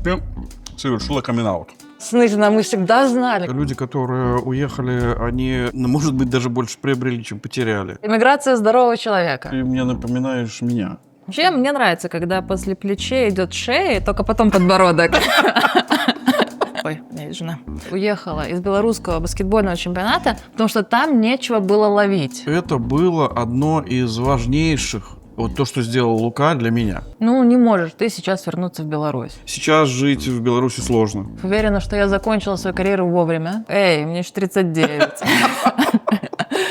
Ты совершила камин-аут. Снызина, мы всегда знали. Люди, которые уехали, они, может быть, даже больше приобрели, чем потеряли. Иммиграция здорового человека. Ты мне напоминаешь меня. Вообще, мне нравится, когда после плечей идет шея, и только потом подбородок. Ой, у меня есть жена. Уехала из белорусского баскетбольного чемпионата, потому что там нечего было ловить. Это было одно из важнейших, вот то, что сделал Лука для меня. Ну, не можешь ты сейчас вернуться в Беларусь. Сейчас жить в Беларуси сложно. Уверена, что я закончила свою карьеру вовремя. Эй, мне еще 39.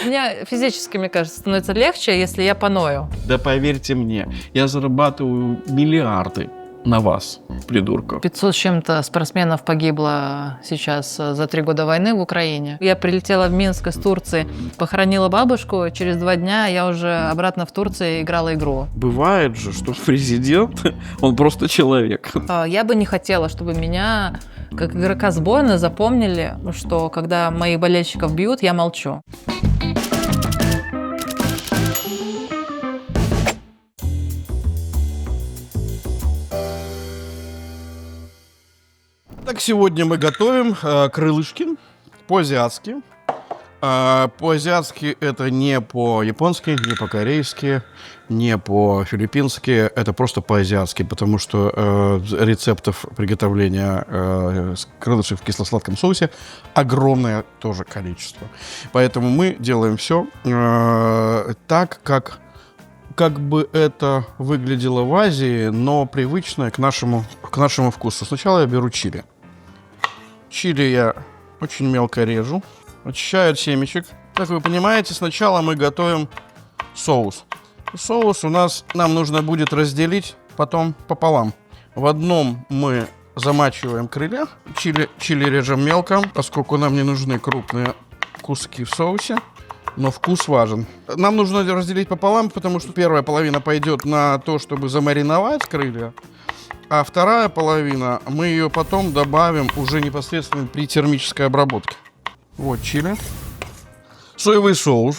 Мне физически, мне кажется, становится легче, если я поною. Да поверьте мне, я зарабатываю миллиарды на вас, придурков. 500 с чем-то спортсменов погибло сейчас за 3 года войны в Украине. Я прилетела в Минск из Турции, похоронила бабушку, через 2 дня я уже обратно в Турции играла игру. Бывает же, что президент, он просто человек. Я бы не хотела, чтобы меня, как игрока сборной, запомнили, что когда моих болельщиков бьют, я молчу. Так, сегодня мы готовим крылышки по-азиатски. По-азиатски это не по-японски, не по-корейски, не по-филиппински. Это просто по-азиатски, потому что рецептов приготовления крылышек в кисло-сладком соусе огромное тоже количество. Поэтому мы делаем все так, как бы это выглядело в Азии, но привычное к нашему вкусу. Сначала я беру чили. Чили я очень мелко режу, очищаю от семечек. Как вы понимаете, сначала мы готовим соус. Соус нам нужно будет разделить потом пополам. В одном мы замачиваем крылья, чили режем мелко, поскольку нам не нужны крупные куски в соусе. Но вкус важен. Нам нужно разделить пополам, потому что первая половина пойдет на то, чтобы замариновать крылья, а вторая половина, мы ее потом добавим уже непосредственно при термической обработке. Вот чили. Соевый соус.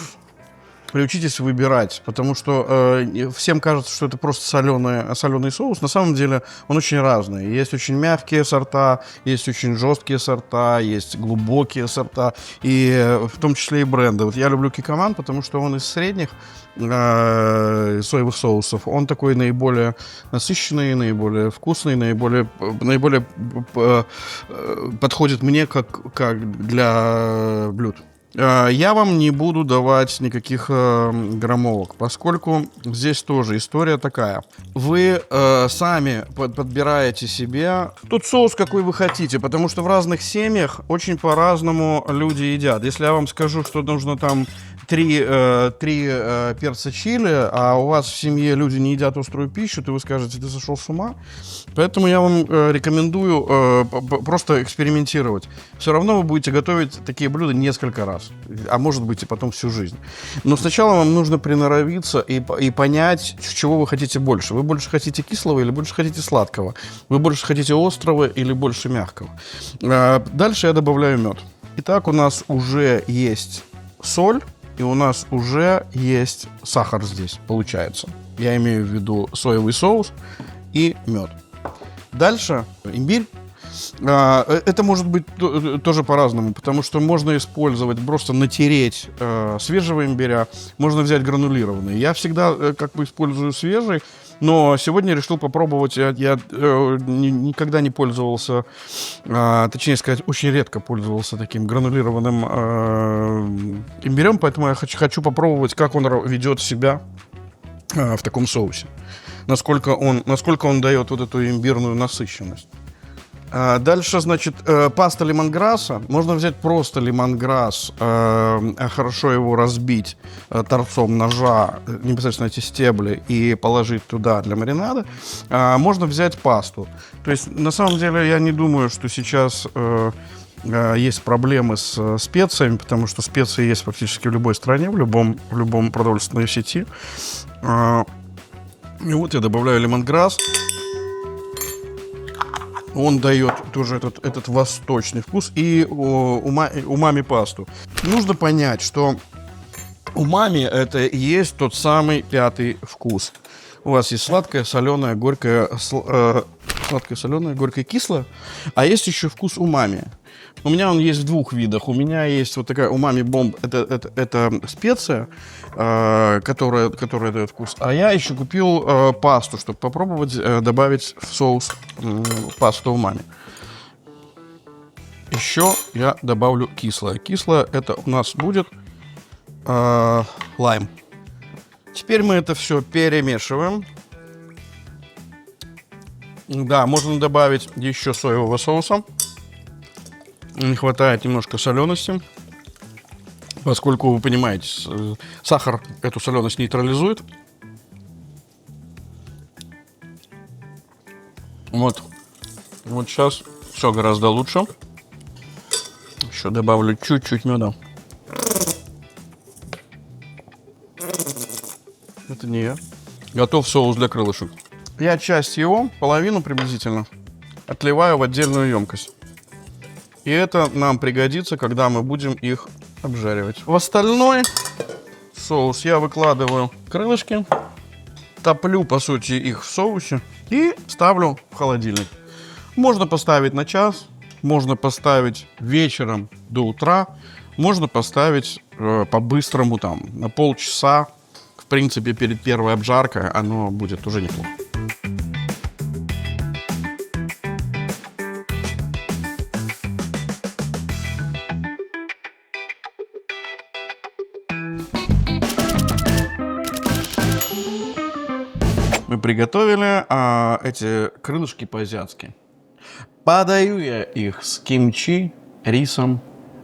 Приучитесь выбирать, потому что всем кажется, что это просто соленый соус. На самом деле он очень разный. Есть очень мягкие сорта, есть очень жесткие сорта, есть глубокие сорта, и в том числе и бренды. Вот я люблю Киккоман, потому что он из средних соевых соусов. Он такой наиболее насыщенный, наиболее вкусный, наиболее подходит мне как для блюд. Я вам не буду давать никаких граммовок, поскольку здесь тоже история такая. Вы сами подбираете себе тот соус, какой вы хотите, потому что в разных семьях очень по-разному люди едят. Если я вам скажу, что нужно там 3 перца чили, а у вас в семье люди не едят острую пищу, то вы скажете, ты сошел с ума. Поэтому я вам рекомендую просто экспериментировать. Все равно вы будете готовить такие блюда несколько раз, а может быть и потом всю жизнь. Но сначала вам нужно приноровиться и понять, чего вы хотите больше. Вы больше хотите кислого или больше хотите сладкого? Вы больше хотите острого или больше мягкого? Дальше я добавляю мед. Итак, у нас уже есть соль. И у нас уже есть сахар здесь, получается. Я имею в виду соевый соус и мед. Дальше имбирь. Это может быть тоже по-разному, потому что можно использовать, просто натереть свежего имбиря, можно взять гранулированный. Я всегда использую свежий, но сегодня решил попробовать. Я никогда не пользовался, точнее сказать, очень редко пользовался таким гранулированным имбирем, поэтому я хочу попробовать, как он ведет себя в таком соусе. Насколько он дает вот эту имбирную насыщенность. Дальше, значит, паста лемонграсса. Можно взять просто лемонграсс, хорошо его разбить торцом ножа, непосредственно эти стебли, и положить туда для маринада. Можно взять пасту. То есть, на самом деле, я не думаю, что сейчас есть проблемы с специями, потому что специи есть практически в любой стране, в любом продовольственной сети. И вот я добавляю лемонграсс. Он дает тоже этот восточный вкус и умами пасту. Нужно понять, что умами это и есть тот самый 5-й вкус. У вас есть сладкое, соленое, горькое, Сладкое, соленое, горькое, кислое. А есть еще вкус умами. У меня он есть в двух видах. У меня есть вот такая умами бомб. Это специя, которая дает вкус. А я еще купил пасту, чтобы попробовать добавить в соус пасту умами. Еще я добавлю кислое. Кислое это у нас будет лайм. Теперь мы это все перемешиваем. Да, можно добавить еще соевого соуса. Не хватает немножко солености. Поскольку, вы понимаете, сахар эту соленость нейтрализует. Вот сейчас все гораздо лучше. Еще добавлю чуть-чуть меда. Это не я. Готов соус для крылышек. Я часть его, половину приблизительно, отливаю в отдельную емкость. И это нам пригодится, когда мы будем их обжаривать. В остальной соус я выкладываю крылышки, топлю, по сути, их в соусе и ставлю в холодильник. Можно поставить на час, можно поставить вечером до утра, можно поставить по-быстрому там на полчаса. В принципе, перед первой обжаркой оно будет уже неплохо. Мы приготовили эти крылышки по-азиатски. Подаю я их с кимчи, рисом,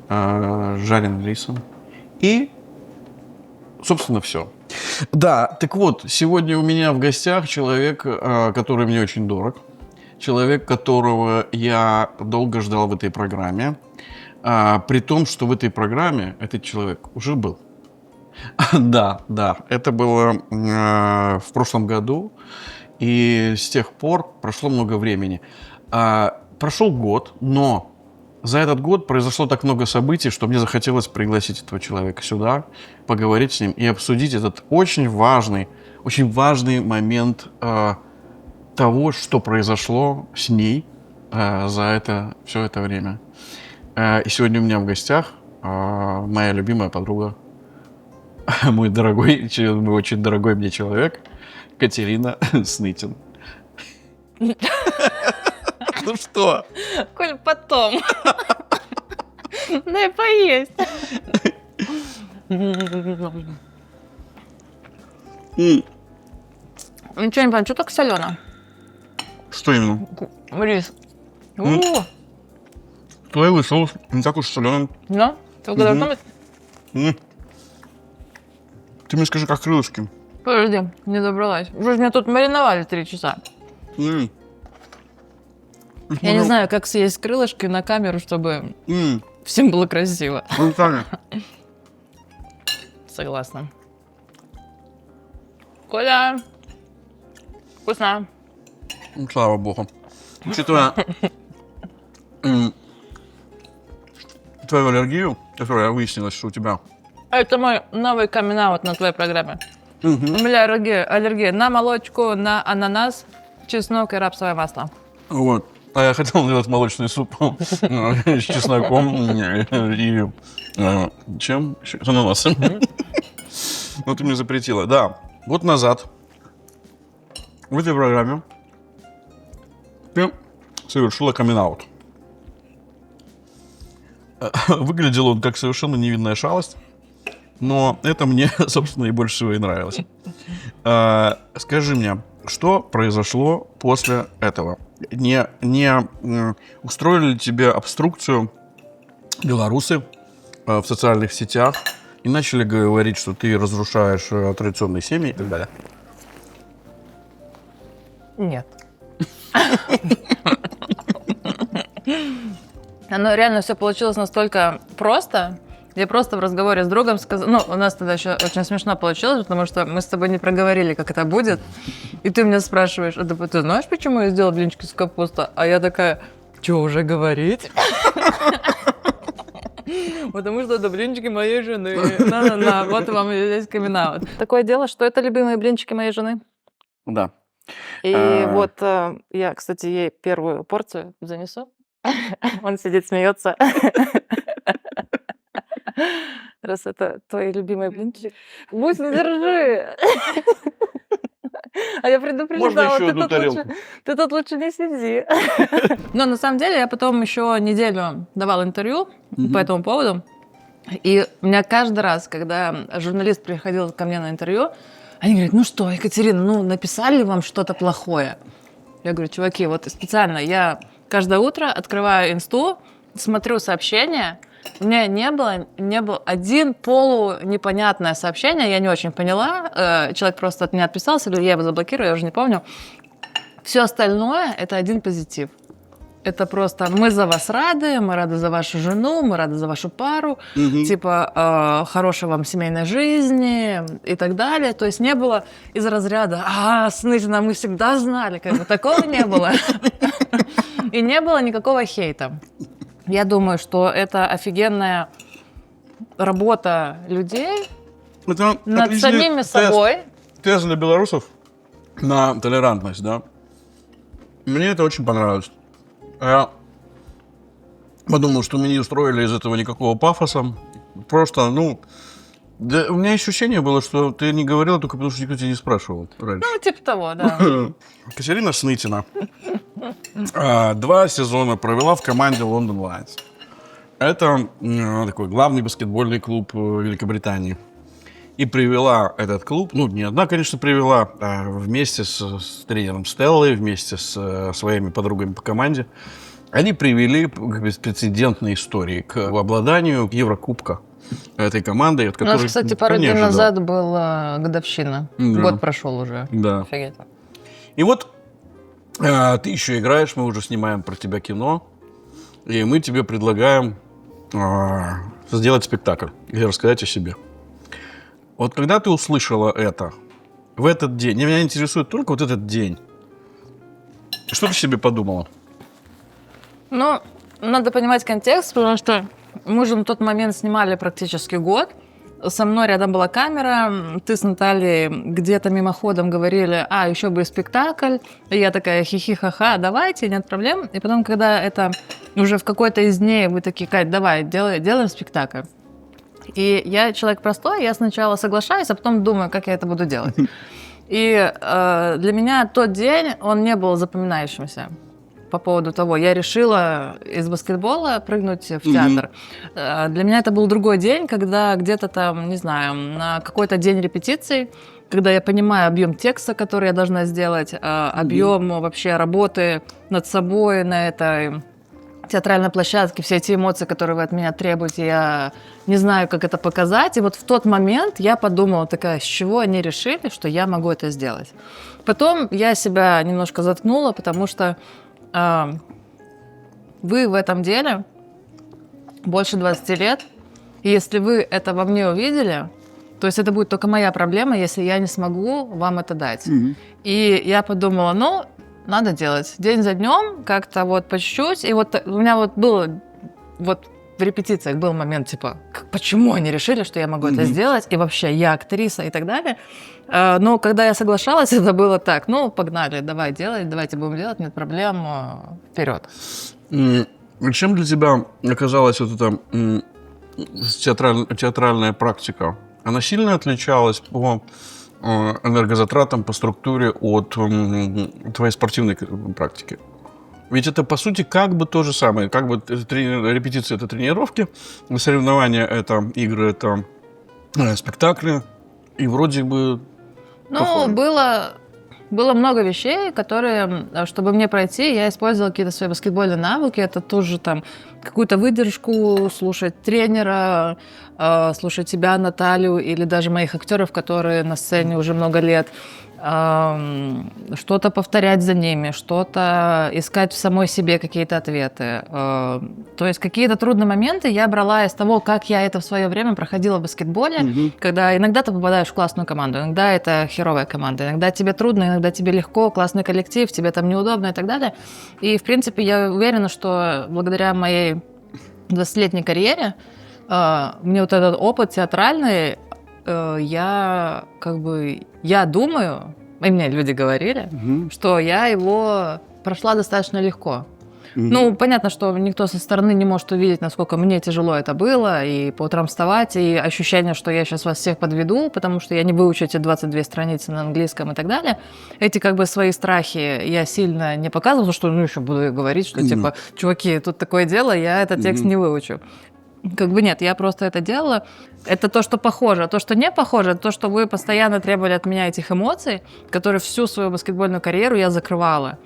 жареным рисом. И, собственно, все. Да, так вот, сегодня у меня в гостях человек, который мне очень дорог. Человек, которого я долго ждал в этой программе. При том, что в этой программе этот человек уже был. Да, это было в прошлом году. И с тех пор прошло много времени. Прошел год, но за этот год произошло так много событий, что мне захотелось пригласить этого человека сюда, поговорить с ним и обсудить этот очень важный момент того, что произошло с ней за все это время. И сегодня у меня в гостях моя любимая подруга, мой очень дорогой мне человек, Катерина Снытин. Ну что? Коль, потом. Дай поесть. Ничего не понимаю, что так солено? Что именно? Рис. Соевый соус не так уж соленый. Да? Только должно быть? Ты мне скажи, как крылышки. Подожди, не добралась. Уже меня тут мариновали 3 часа. Я не знаю, как съесть крылышки на камеру, чтобы всем было красиво. Согласна. Коля, вкусно. Слава богу. Учитывая твою аллергию, которая выяснилась, что у тебя. Это мой новый камин-аут на твоей программе. У меня аллергия на молочку, на ананас, чеснок и рапсовое масло. Вот. А я хотел делать молочный суп с чесноком и чем? С ананасом. Ну, ты мне запретила. Да. Год назад в этой программе ты совершила камин-аут. Выглядел он как совершенно невинная шалость, но это мне, собственно, и больше всего и нравилось. Скажи мне, что произошло после этого? Не устроили ли тебе обструкцию белорусы в социальных сетях и начали говорить, что ты разрушаешь традиционные семьи и так далее? Нет. Оно реально все получилось настолько просто. Я просто в разговоре с другом сказала... Ну, у нас тогда еще очень смешно получилось, потому что мы с тобой не проговорили, как это будет. И ты меня спрашиваешь, ты знаешь, почему я сделала блинчики с капустой? А я такая, что уже говорить? Потому что это блинчики моей жены. На, вот вам здесь камин-аут. Такое дело, что это любимые блинчики моей жены. Да. И вот я, кстати, ей первую порцию занесу. Он сидит, смеется. Раз это твои любимые блинчики. Бусь, не держи! А я предупреждала, еще одну тарелку? ты тут лучше не сиди. Но на самом деле я потом еще неделю давала интервью по этому поводу. И у меня каждый раз, когда журналист приходил ко мне на интервью, они говорят: ну что, Екатерина, ну написали вам что-то плохое? Я говорю: чуваки, вот специально я каждое утро открываю инсту, смотрю сообщения. У меня не было один непонятное сообщение, я не очень поняла. Человек просто от меня отписался, или я его заблокирую, я уже не помню. Все остальное – это один позитив. Это просто мы за вас рады, мы рады за вашу жену, мы рады за вашу пару, типа хорошей вам семейной жизни и так далее. То есть не было из разряда Сныжина, мы всегда знали, как бы такого не было. И не было никакого хейта. Я думаю, что это офигенная работа людей Это над отличный самими собой. Тест для белорусов на толерантность, да. Мне это очень понравилось. Я подумал, что мы не устроили из этого никакого пафоса. Просто, да, у меня ощущение было, что ты не говорила только потому, что никто тебя не спрашивал раньше. Ну, типа того, да. Катерина Снытина 2 сезона провела в команде London Lions. Это такой главный баскетбольный клуб Великобритании. И привела этот клуб, не одна, конечно, привела, а вместе с тренером Стеллой, вместе с своими подругами по команде. Они привели к беспрецедентной истории, к обладанию Еврокубка этой командой, от которой... У нас, кстати, пару дней назад была годовщина. Да. Год прошел уже. Да. Офигеть. И вот ты еще играешь, мы уже снимаем про тебя кино, и мы тебе предлагаем сделать спектакль и рассказать о себе. Вот когда ты услышала это, в этот день, меня интересует только вот этот день, что ты себе подумала? Ну, надо понимать контекст, потому что мы же на тот момент снимали практически год. Со мной рядом была камера, ты с Натальей где-то мимоходом говорили: еще бы и спектакль. И я такая: хихи-ха-ха, давайте, нет проблем. И потом, когда это уже в какой-то из дней вы такие: Кать, давай, делаем спектакль. И я человек простой, я сначала соглашаюсь, а потом думаю, как я это буду делать. И для меня тот день, он не был запоминающимся. По поводу того, я решила из баскетбола прыгнуть в театр. Для меня это был другой день, когда где-то там, не знаю, на какой-то день репетиций, когда я понимаю объем текста, который я должна сделать, объем вообще работы над собой на этой театральной площадке, все эти эмоции, которые вы от меня требуете, я не знаю, как это показать. И вот в тот момент я подумала такая: с чего они решили, что я могу это сделать. Потом я себя немножко заткнула, потому что вы в этом деле больше 20 лет, и если вы это во мне увидели, то есть это будет только моя проблема, если я не смогу вам это дать. И я подумала, надо делать день за днем, как-то вот по чуть-чуть. И вот у меня вот было, вот в репетициях был момент, типа, почему они решили, что я могу это сделать, и вообще я актриса и так далее. Но когда я соглашалась, это было так: погнали, давай делать, давайте будем делать, нет проблем, вперед. Чем для тебя оказалась вот эта театральная практика? Она сильно отличалась по энергозатратам, по структуре от твоей спортивной практики? Ведь это, по сути, как бы то же самое. Как бы репетиции – это тренировки, соревнования – это игры, это спектакли. И вроде бы... Было много вещей, которые, чтобы мне пройти, я использовала какие-то свои баскетбольные навыки. Это тоже там какую-то выдержку, слушать тренера, слушать тебя, Наталью, или даже моих актеров, которые на сцене уже много лет. Что-то повторять за ними, что-то искать в самой себе какие-то ответы. То есть какие-то трудные моменты я брала из того, как я это в свое время проходила в баскетболе, когда иногда ты попадаешь в классную команду, иногда это херовая команда, иногда тебе трудно, иногда тебе легко, классный коллектив, тебе там неудобно и так далее. И, в принципе, я уверена, что благодаря моей 20-летней карьере мне вот этот опыт театральный, я думаю, и мне люди говорили, что я его прошла достаточно легко. Ну, понятно, что никто со стороны не может увидеть, насколько мне тяжело это было, и по утрам вставать, и ощущение, что я сейчас вас всех подведу, потому что я не выучу эти 22 страницы на английском и так далее. Эти как бы свои страхи я сильно не показывала, что еще буду говорить, что типа, чуваки, тут такое дело, я этот текст не выучу. Как бы нет, я просто это делала. Это то, что похоже. То, что не похоже, то, что вы постоянно требовали от меня этих эмоций, которые всю свою баскетбольную карьеру я закрывала.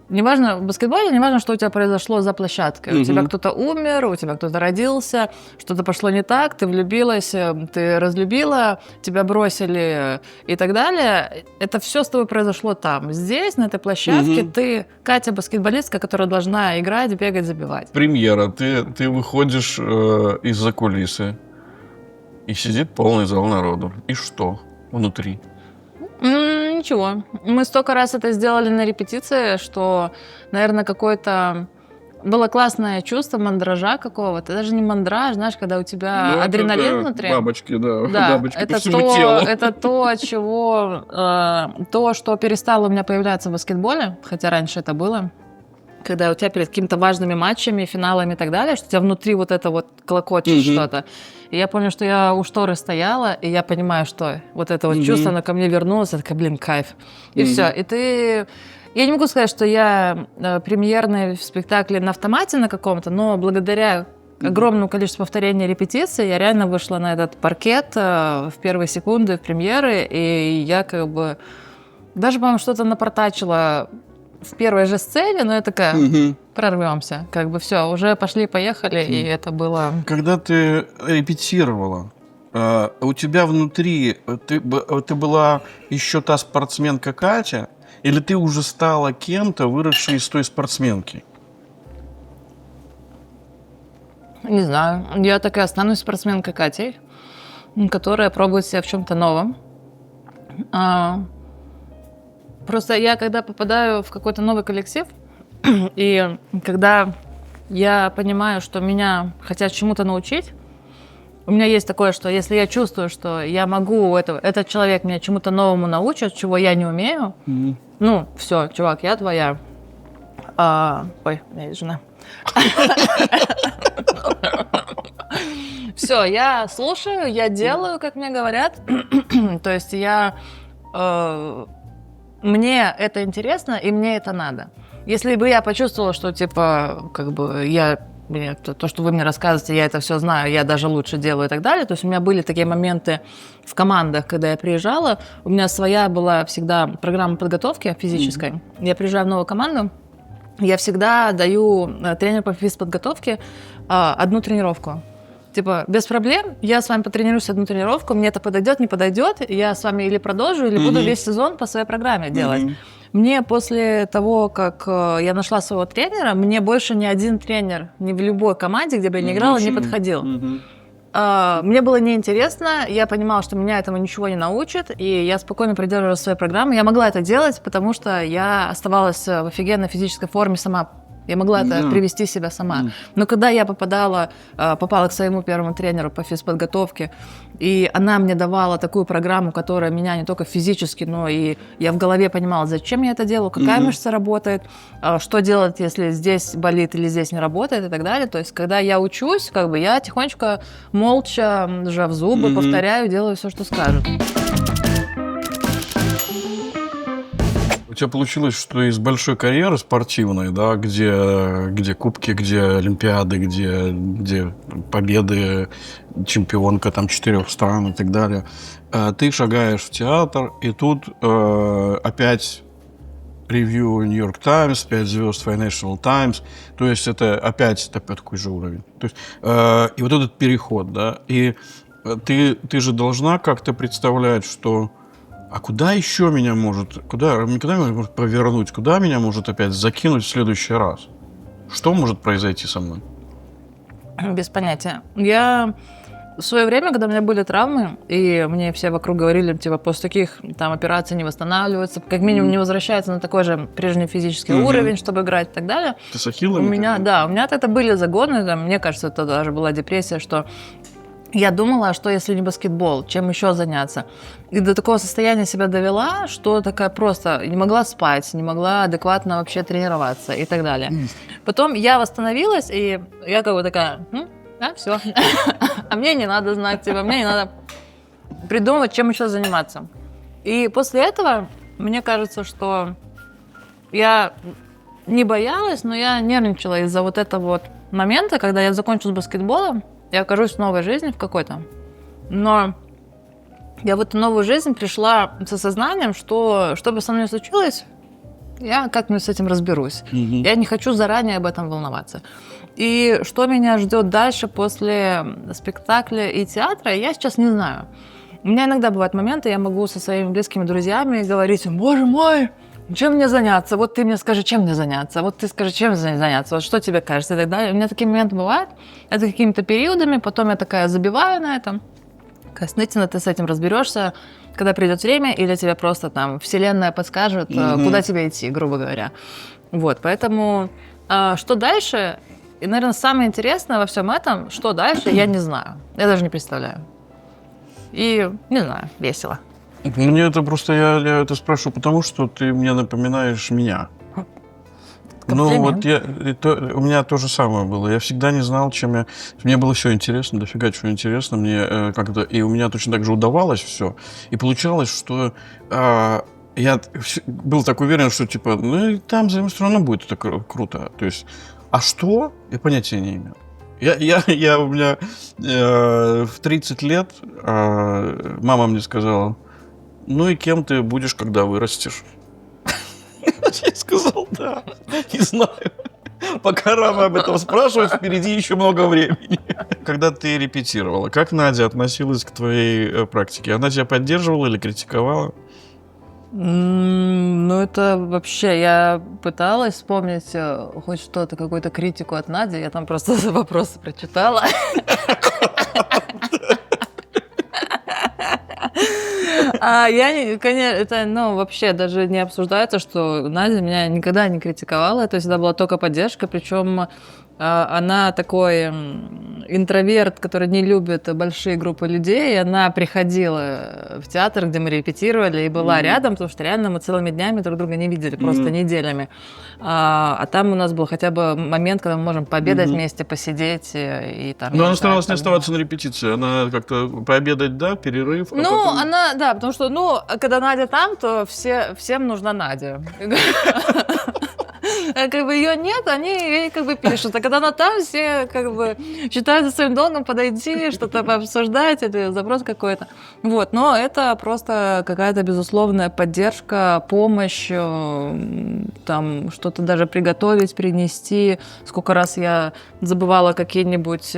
Неважно, в баскетболе неважно, что у тебя произошло за площадкой. У тебя кто-то умер, у тебя кто-то родился, что-то пошло не так, ты влюбилась, ты разлюбила, тебя бросили и так далее. Это все с тобой произошло там. Здесь, на этой площадке, ты Катя-баскетболистка, которая должна играть, бегать, забивать. Премьера. Ты выходишь из-за кулисы, и сидит полный зал народу. И что внутри? Ничего. Мы столько раз это сделали на репетиции, что, наверное, какое-то было классное чувство мандража какого-то. Даже не мандраж, знаешь, когда у тебя адреналин внутри. Бабочки, да. Да, Бабочки это по всему телу. это то, от чего... то, что перестало у меня появляться в баскетболе, хотя раньше это было. Когда у тебя перед какими-то важными матчами, финалами и так далее, что у тебя внутри вот это вот клокочет что-то. И я помню, что я у шторы стояла, и я понимаю, что вот это вот чувство, оно ко мне вернулось, я такая, блин, кайф. И все. И ты... Я не могу сказать, что я премьерный в спектакле на автомате на каком-то, но благодаря огромному количеству повторений и репетиций я реально вышла на этот паркет в первые секунды в премьеры, и я как бы даже, по-моему, что-то напортачила в первой же сцене, но я такая, прорвемся. Как бы все, уже пошли-поехали, и это было... Когда ты репетировала, у тебя внутри, ты была еще та спортсменка Катя, или ты уже стала кем-то, выросшей из той спортсменки? Не знаю. Я так и останусь спортсменкой Катей, которая пробует себя в чем-то новом. Просто я, когда попадаю в какой-то новый коллектив, и когда я понимаю, что меня хотят чему-то научить, у меня есть такое, что если я чувствую, что я могу, этот человек меня чему-то новому научит, чего я не умею, ну, все, чувак, я твоя. Ой, у меня есть жена. Все, я слушаю, я делаю, как мне говорят. То есть мне это интересно, и мне это надо. Если бы я почувствовала, что, типа, как бы, то, что вы мне рассказываете, я это все знаю, я даже лучше делаю и так далее. То есть у меня были такие моменты в командах, когда я приезжала. У меня своя была всегда программа подготовки физической. Я приезжаю в новую команду, я всегда даю тренеру по физподготовке одну тренировку. Типа, без проблем, я с вами потренируюсь одну тренировку, мне это подойдет, не подойдет, я с вами или продолжу, или буду весь сезон по своей программе делать. Мне после того, как я нашла своего тренера, мне больше ни один тренер, ни в любой команде, где бы я ни играла, не подходил. Мне было неинтересно, я понимала, что меня этому ничего не научит, и я спокойно придерживалась своей программы. Я могла это делать, потому что я оставалась в офигенной физической форме сама. Я могла это привести себя сама. Но когда я попала к своему первому тренеру по физподготовке, и она мне давала такую программу, которая меня не только физически, но и я в голове понимала, зачем я это делаю, какая мышца работает, что делать, если здесь болит или здесь не работает и так далее. То есть, когда я учусь, как бы я тихонечко, молча, сжав зубы, повторяю, делаю все, что скажут. У тебя получилось, что из большой карьеры спортивной, да, где кубки, где олимпиады, где победы, чемпионка там 4 стран и так далее, ты шагаешь в театр, и тут опять ревью New York Times, 5 звезд Financial Times, то есть это опять такой же уровень. То есть, и вот этот переход, да, и ты же должна как-то представлять, что а куда еще меня может, куда меня может повернуть, куда меня может опять закинуть в следующий раз? Что может произойти со мной? Без понятия. Я в свое время, когда у меня были травмы, и мне все вокруг говорили, типа, после таких там операций не восстанавливаются, как минимум не возвращается на такой же прежний физический уровень, чтобы играть и так далее. Ты с ахиллами? У меня это были загоны, там, мне кажется, это даже была депрессия, что Я думала, что если не баскетбол, чем еще заняться. И до такого состояния себя довела, что такая просто не могла спать, не могла адекватно вообще тренироваться и так далее. Потом я восстановилась, и я как бы такая, все. А мне не надо знать, типа, мне не надо придумывать, чем еще заниматься. И после этого, мне кажется, что я не боялась, но я нервничала из-за вот этого вот момента, когда я закончу с баскетболом, я окажусь в новой жизни в какой-то. Но я в эту новую жизнь пришла с осознанием, что бы со мной случилось, я как-нибудь с этим разберусь. Я не хочу заранее об этом волноваться. И что меня ждет дальше после спектакля и театра, я сейчас не знаю. У меня иногда бывают моменты, я могу со своими близкими друзьями говорить: боже мой, чем мне заняться? Вот ты мне скажи, чем мне заняться? Вот ты скажи, чем заняться? Вот что тебе кажется? И так далее. У меня такие моменты бывают. Это какими-то периодами. Потом я такая забиваю на этом. Снытина, ты с этим разберешься, когда придет время, или тебе просто там вселенная подскажет, куда тебе идти, грубо говоря. Вот, поэтому что дальше? И, наверное, самое интересное во всем этом, что дальше, я не знаю. Я даже не представляю. И, не знаю, весело. Мне это просто, я это спрашиваю, потому что ты мне напоминаешь меня. Ну, вот у меня то же самое было. Я всегда не знал, чем я... Мне было все интересно, дофига чего интересно. Мне как-то... И у меня точно так же удавалось все. И получалось, что я был так уверен, что типа, ну, и там все равно будет это круто. То есть, а что? Я понятия не имел. У меня в 30 лет мама мне сказала: ну и кем ты будешь, когда вырастешь? Я сказал: да, не знаю. Пока рано об этом спрашивать, впереди еще много времени. Когда ты репетировала, как Надя относилась к твоей практике? Она тебя поддерживала или критиковала? Ну, это вообще, я пыталась вспомнить хоть что-то, какую-то критику от Нади, я там просто вопросы прочитала. Конечно, это, вообще даже не обсуждается, что Надя меня никогда не критиковала, то есть это была только поддержка, причем она такой интроверт, который не любит большие группы людей, и она приходила в театр, где мы репетировали, и была рядом, потому что реально мы целыми днями друг друга не видели, просто неделями. А там у нас был хотя бы момент, когда мы можем пообедать вместе, посидеть и там... Но она старалась не оставаться на репетиции, она как-то пообедать, да, перерыв? Потом... она, да, потому что, когда Надя там, то всем нужна Надя. Как бы ее нет, они ей как бы пишут. А когда она там, все как бы считают за своим долгом подойти, что-то пообсуждать, или запрос какой-то. Вот, но это просто какая-то безусловная поддержка, помощь, там что-то даже приготовить, принести. Сколько раз я забывала какие-нибудь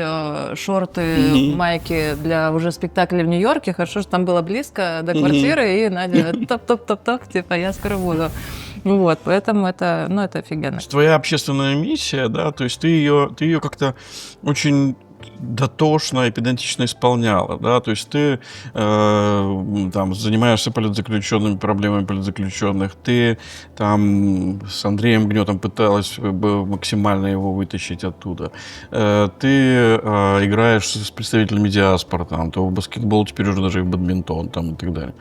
шорты, майки для уже спектакля в Нью-Йорке. Хорошо, что там было близко до квартиры, и Надя топ-топ-топ-топ, типа, я скоро буду. Вот, поэтому это офигенно. Твоя общественная миссия, да, то есть ты ее как-то очень дотошно и педантично исполняла, да, то есть ты там занимаешься политзаключенными, проблемами политзаключенных, ты там с Андреем Гнетом пыталась бы максимально его вытащить оттуда, ты играешь с представителями диаспор, там, то в баскетбол, теперь уже даже и в бадминтон, там, и так далее.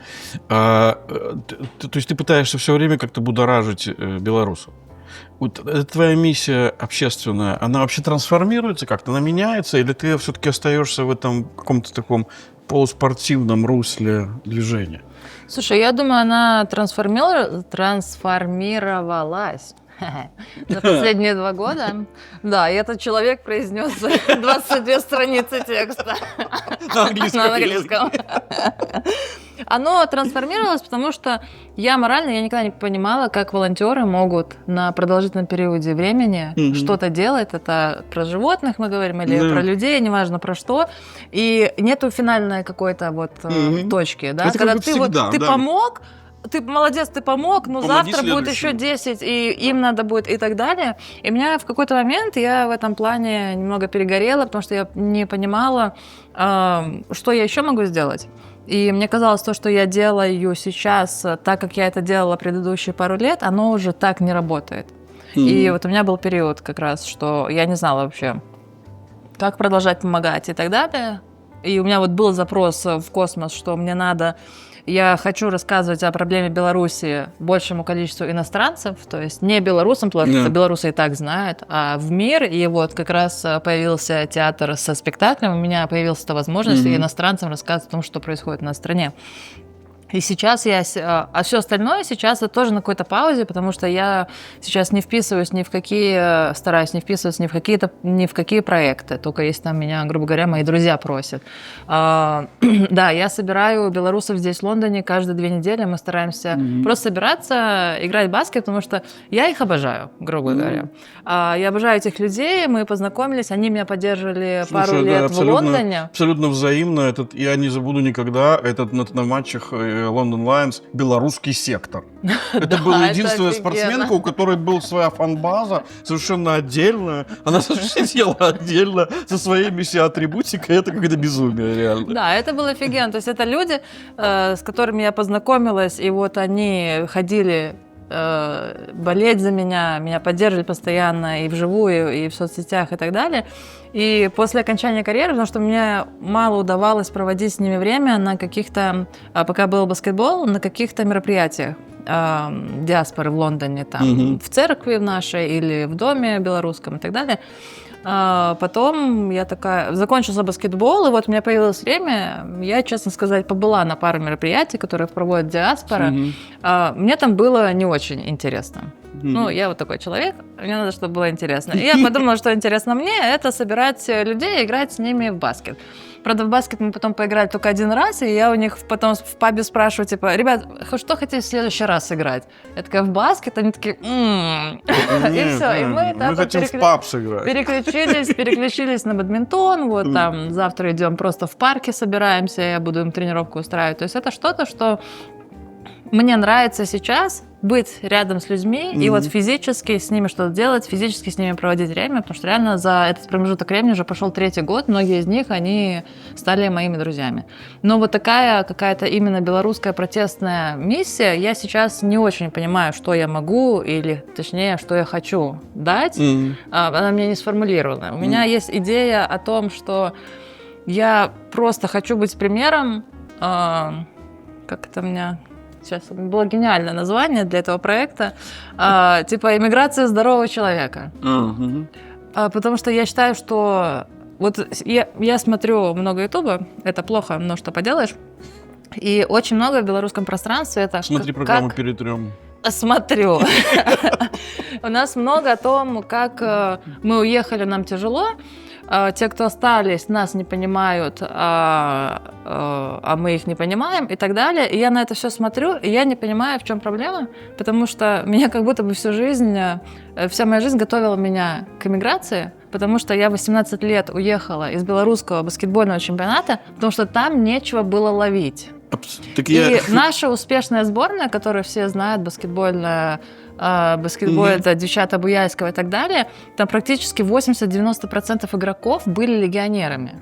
То есть ты пытаешься все время как-то будоражить белорусов. Вот твоя миссия общественная, она вообще трансформируется как-то, она меняется, или ты все-таки остаешься в этом каком-то таком полуспортивном русле движения? Слушай, я думаю, она трансформировалась за последние 2 года. Да, и этот человек произнес 22 страницы текста на английском. Оно трансформировалось, потому что я никогда не понимала, как волонтеры могут на продолжительном периоде времени что-то делать. Это про животных мы говорим, или про людей, неважно про что. И нету финальной какой-то точки. Да? Когда ты помог, ты молодец, ты помог, но завтра будет еще 10, и им надо будет и так далее. И меня в какой-то момент, я в этом плане немного перегорела, потому что я не понимала, что я еще могу сделать. И мне казалось, то, что я делаю сейчас, так как я это делала предыдущие пару лет, оно уже так не работает. И вот у меня был период как раз, что я не знала вообще, как продолжать помогать и так далее. и у меня вот был запрос в космос, что мне надо... Я хочу рассказывать о проблеме Беларуси большему количеству иностранцев, то есть не белорусам, потому что белорусы и так знают, а в мир. И вот как раз появился театр со спектаклем, у меня появилась эта возможность иностранцам рассказывать о том, что происходит на стране. И сейчас а все остальное сейчас это тоже на какой-то паузе, потому что я сейчас не вписываюсь ни в какие, стараюсь не вписываться ни в какие проекты, только если там меня, грубо говоря, мои друзья просят. Да, я собираю белорусов здесь, в Лондоне, каждые 2 недели мы стараемся просто собираться, играть в баскет, потому что я их обожаю, грубо говоря. Я обожаю этих людей, мы познакомились, они меня поддерживали пару лет в Лондоне. Абсолютно взаимно. Я не забуду никогда на матчах Лондон Лайонс белорусский сектор. Это была единственная спортсменка, у которой была своя фан-база, совершенно отдельная. Она сидела отдельно со своей атрибутикой. Это какое-то безумие, реально. Да, это было офигенно. То есть это люди, с которыми я познакомилась, и вот они ходили болеть за меня поддерживали постоянно и вживую, и в соцсетях, и так далее. И после окончания карьеры, потому что мне мало удавалось проводить с ними время на каких-то, пока был баскетбол, на каких-то мероприятиях диаспоры в Лондоне, там, в церкви в нашей или в доме белорусском и так далее. Потом я такая, закончился баскетбол, и вот у меня появилось время, я, честно сказать, побыла на пару мероприятий, которые проводит диаспора. Мне там было не очень интересно. Ну, я вот такой человек, мне надо, чтобы было интересно. И я подумала, что интересно мне, это собирать людей и играть с ними в баскет. Правда, в баскет мы потом поиграли только 1 раз, и я у них потом в пабе спрашиваю, типа, ребят, что хотите в следующий раз играть? Я такая, в баскет? Они такие, и все. И мы хотим в паб сыграть. Переключились на бадминтон, вот там завтра идем просто в парке собираемся, я буду им тренировку устраивать. То есть это что-то, что мне нравится сейчас быть рядом с людьми и вот физически с ними что-то делать, физически с ними проводить время, потому что реально за этот промежуток времени уже пошел 3-й год, многие из них, они стали моими друзьями. Но вот такая какая-то именно белорусская протестная миссия, я сейчас не очень понимаю, что я могу или, точнее, что я хочу дать. Она мне не сформулирована. У меня есть идея о том, что я просто хочу быть примером, как это у меня... Сейчас было гениальное название для этого проекта, типа «Иммиграция здорового человека». Потому что я считаю, что... Вот я смотрю много Ютуба, это плохо, но что поделаешь. И очень много в белорусском пространстве это... Смотри программу «Перетрем». Смотрю. У нас много о том, как мы уехали, нам тяжело. Те, кто остались, нас не понимают, а мы их не понимаем и так далее. И я на это все смотрю, и я не понимаю, в чем проблема, потому что меня как будто бы вся моя жизнь готовила меня к эмиграции, потому что я 18 лет уехала из белорусского баскетбольного чемпионата, потому что там нечего было ловить. Наша успешная сборная, которую все знают, баскетбольная, это девчата Буяльского и так далее, там практически 80-90% игроков были легионерами.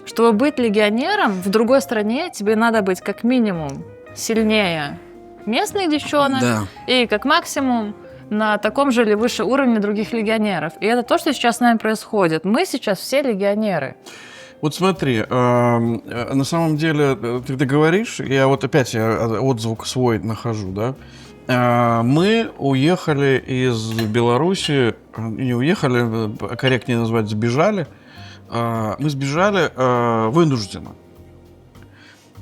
Чтобы быть легионером в другой стране, тебе надо быть как минимум сильнее местных девчонок и как максимум на таком же или выше уровне других легионеров. И это то, что сейчас с нами происходит. Мы сейчас все легионеры. Вот смотри, на самом деле, ты говоришь, я отзвук свой нахожу, да? Мы уехали из Беларуси, не уехали, корректнее назвать, сбежали. Мы сбежали вынужденно.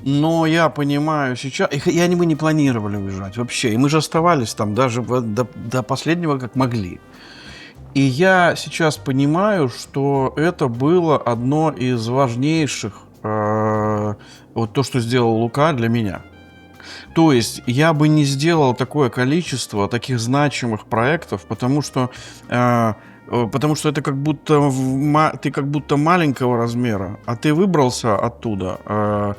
Но я понимаю сейчас, мы не планировали уезжать вообще, и мы же оставались там даже до последнего, как могли. И я сейчас понимаю, что это было одно из важнейших, вот то, что сделал Лука для меня. То есть я бы не сделал такое количество таких значимых проектов, потому что это как будто ты как будто маленького размера, а ты выбрался оттуда,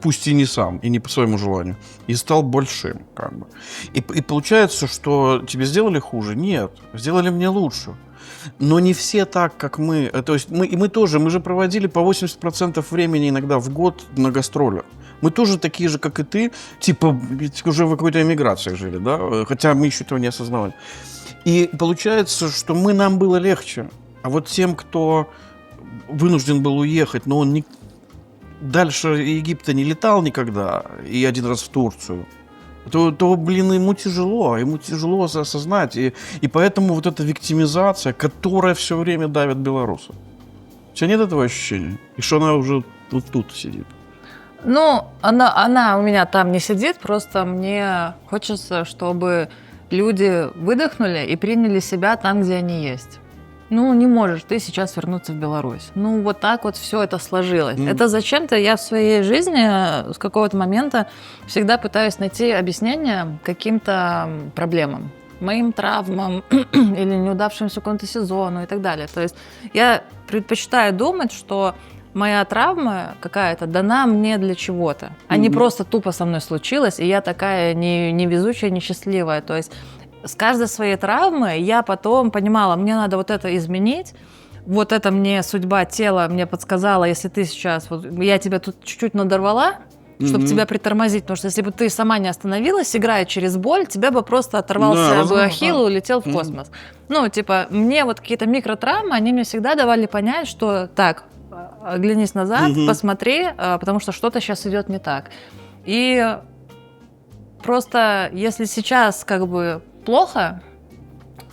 пусть и не сам, и не по своему желанию, и стал большим, как бы. И получается, что тебе сделали хуже? Нет, сделали мне лучше. Но не все так, как мы. То есть мы же проводили по 80% времени иногда в год на гастролях. Мы тоже такие же, как и ты, типа уже в какой-то эмиграции жили, да? Хотя мы еще этого не осознавали. И получается, что нам было легче. А вот тем, кто вынужден был уехать, но он дальше Египта не летал никогда, и один раз в Турцию, то блин, ему тяжело осознать. И поэтому вот эта виктимизация, которая все время давит белорусов. У тебя нет этого ощущения? И что она уже вот тут сидит? Ну, она у меня там не сидит, просто мне хочется, чтобы люди выдохнули и приняли себя там, где они есть. Ну, не можешь ты сейчас вернуться в Беларусь. Ну, вот так вот все это сложилось. Это зачем-то я в своей жизни с какого-то момента всегда пытаюсь найти объяснение каким-то проблемам. Моим травмам или неудавшемуся какому-то сезону и так далее. То есть я предпочитаю думать, что моя травма какая-то дана мне для чего-то, а не просто тупо со мной случилось, и я такая невезучая, несчастливая. То есть с каждой своей травмой я потом понимала, мне надо вот это изменить, вот это мне судьба тела мне подсказала, если ты сейчас, вот я тебя тут чуть-чуть надорвала, чтобы тебя притормозить, потому что если бы ты сама не остановилась, играя через боль, тебя бы просто оторвался бы ахилл и улетел в космос. Ну, типа, мне вот какие-то микротравмы, они мне всегда давали понять, что так, оглянись назад, посмотри, потому что что-то сейчас идет не так. И просто если сейчас как бы плохо,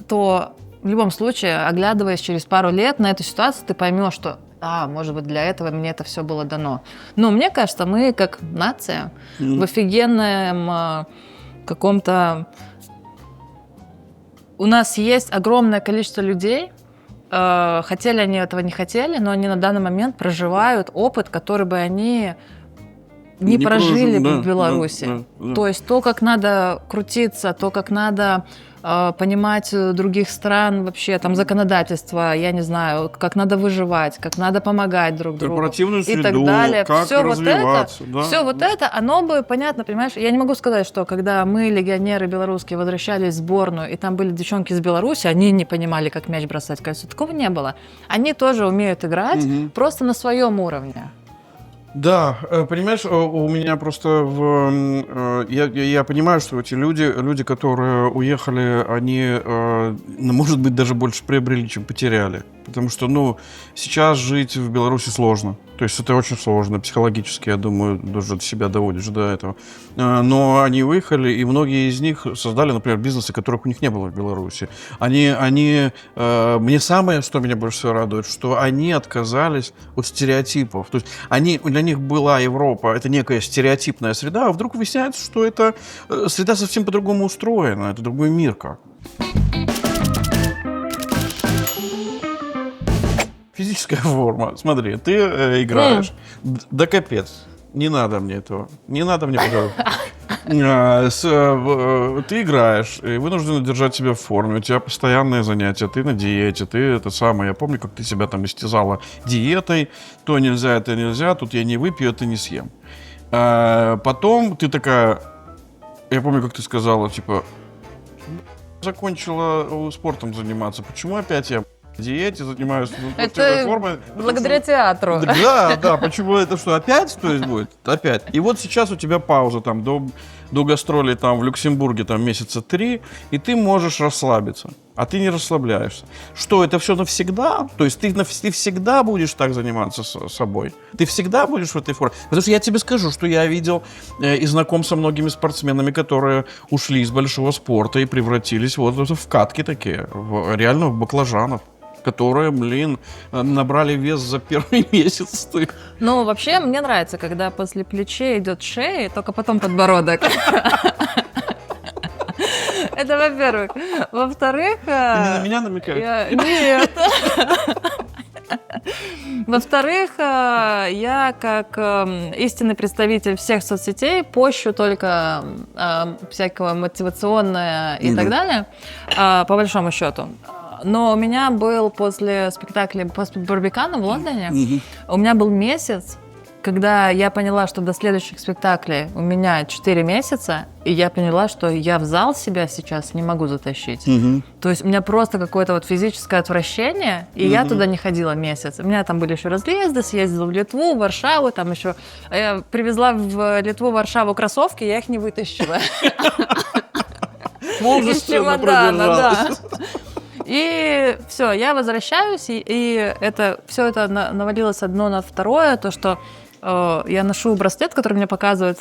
то в любом случае, оглядываясь через пару лет на эту ситуацию, ты поймешь, что может быть, для этого мне это все было дано. Но мне кажется, мы как нация в офигенном каком-то... У нас есть огромное количество людей, хотели они этого, не хотели, но они на данный момент проживают опыт, который бы они не прожили бы в Беларуси. Да. То есть то, как надо крутиться, то, как надо понимать других стран, вообще там законодательство, я не знаю, как надо выживать, как надо помогать друг другу корпоративную среду, и так далее. как все развиваться. Вот это, оно бы, понятно, понимаешь, я не могу сказать, что когда мы, легионеры белорусские, возвращались в сборную, и там были девчонки из Беларуси, они не понимали, как мяч бросать в кольцо. Такого не было. Они тоже умеют играть, просто на своем уровне. Да, понимаешь, у меня просто я понимаю, что эти люди, которые уехали, они, может быть, даже больше приобрели, чем потеряли. Потому что, сейчас жить в Беларуси сложно. То есть это очень сложно психологически, я думаю, даже себя доводишь до этого. Но они выехали, и многие из них создали, например, бизнесы, которых у них не было в Беларуси. Мне самое, что меня больше всего радует, что они отказались от стереотипов. То есть для них была Европа, это некая стереотипная среда, а вдруг выясняется, что эта среда совсем по-другому устроена, это другой мир как. Физическая форма. Смотри, ты играешь. Да капец. Не надо мне этого. Не надо мне, пожалуйста. Ты играешь, и вынужден держать себя в форме. У тебя постоянные занятия, ты на диете, я помню, как ты себя там истязала диетой. То нельзя, это нельзя, тут я не выпью, это не съем. Потом ты такая... Я помню, как ты сказала, типа... Закончила спортом заниматься. Почему опять я... диете, занимаюсь спортивной формой. Благодаря театру. Да, почему это что, опять, то есть будет? Опять. И вот сейчас у тебя пауза там до гастролей там в Люксембурге там месяца 3, и ты можешь расслабиться, а ты не расслабляешься. Что, это все навсегда? То есть ты всегда будешь так заниматься собой? Ты всегда будешь в этой форме? Потому что я тебе скажу, что я видел и знаком со многими спортсменами, которые ушли из большого спорта и превратились вот в катки такие, реально в баклажанов, которые, набрали вес за первый месяц. Ну, вообще, мне нравится, когда после плечей идет шея, и только потом подбородок. Это во-первых. Во-вторых... Ты не на меня намекаешь? Нет. Во-вторых, я, как истинный представитель всех соцсетей, пощу только всякого мотивационное и так далее, по большому счету. Но у меня был после спектакля, после Барбикана в Лондоне, у меня был месяц, когда я поняла, что до следующих спектаклей у меня 4 месяца, и я поняла, что я в зал себя сейчас не могу затащить. То есть у меня просто какое-то вот физическое отвращение, и я туда не ходила месяц. У меня там были еще разъезды, съездила в Литву, в Варшаву, там еще... Я привезла в Литву, в Варшаву кроссовки, я их не вытащила. Из чемодана, да. И все, я возвращаюсь, и все это навалилось одно на второе, то, что я ношу браслет, который мне показывает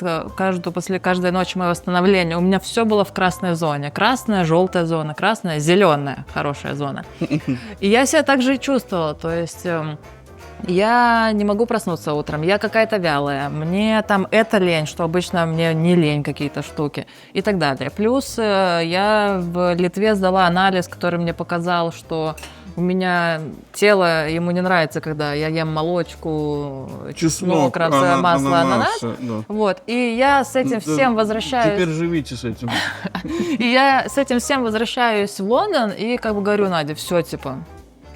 после каждой ночи моего восстановления. У меня все было в красной зоне. Красная, желтая зона, красная, зеленая, хорошая зона. И я себя так же и чувствовала. То есть я не могу проснуться утром, я какая-то вялая, мне там это лень, что обычно мне не лень какие-то штуки и так далее. Плюс я в Литве сдала анализ, который мне показал, что у меня тело, ему не нравится, когда я ем молочку, чеснок, масло, ананас. Да. Вот. И я с этим всем возвращаюсь. Теперь живите с этим. И я с этим всем возвращаюсь в Лондон и как бы говорю Наде, все, типа,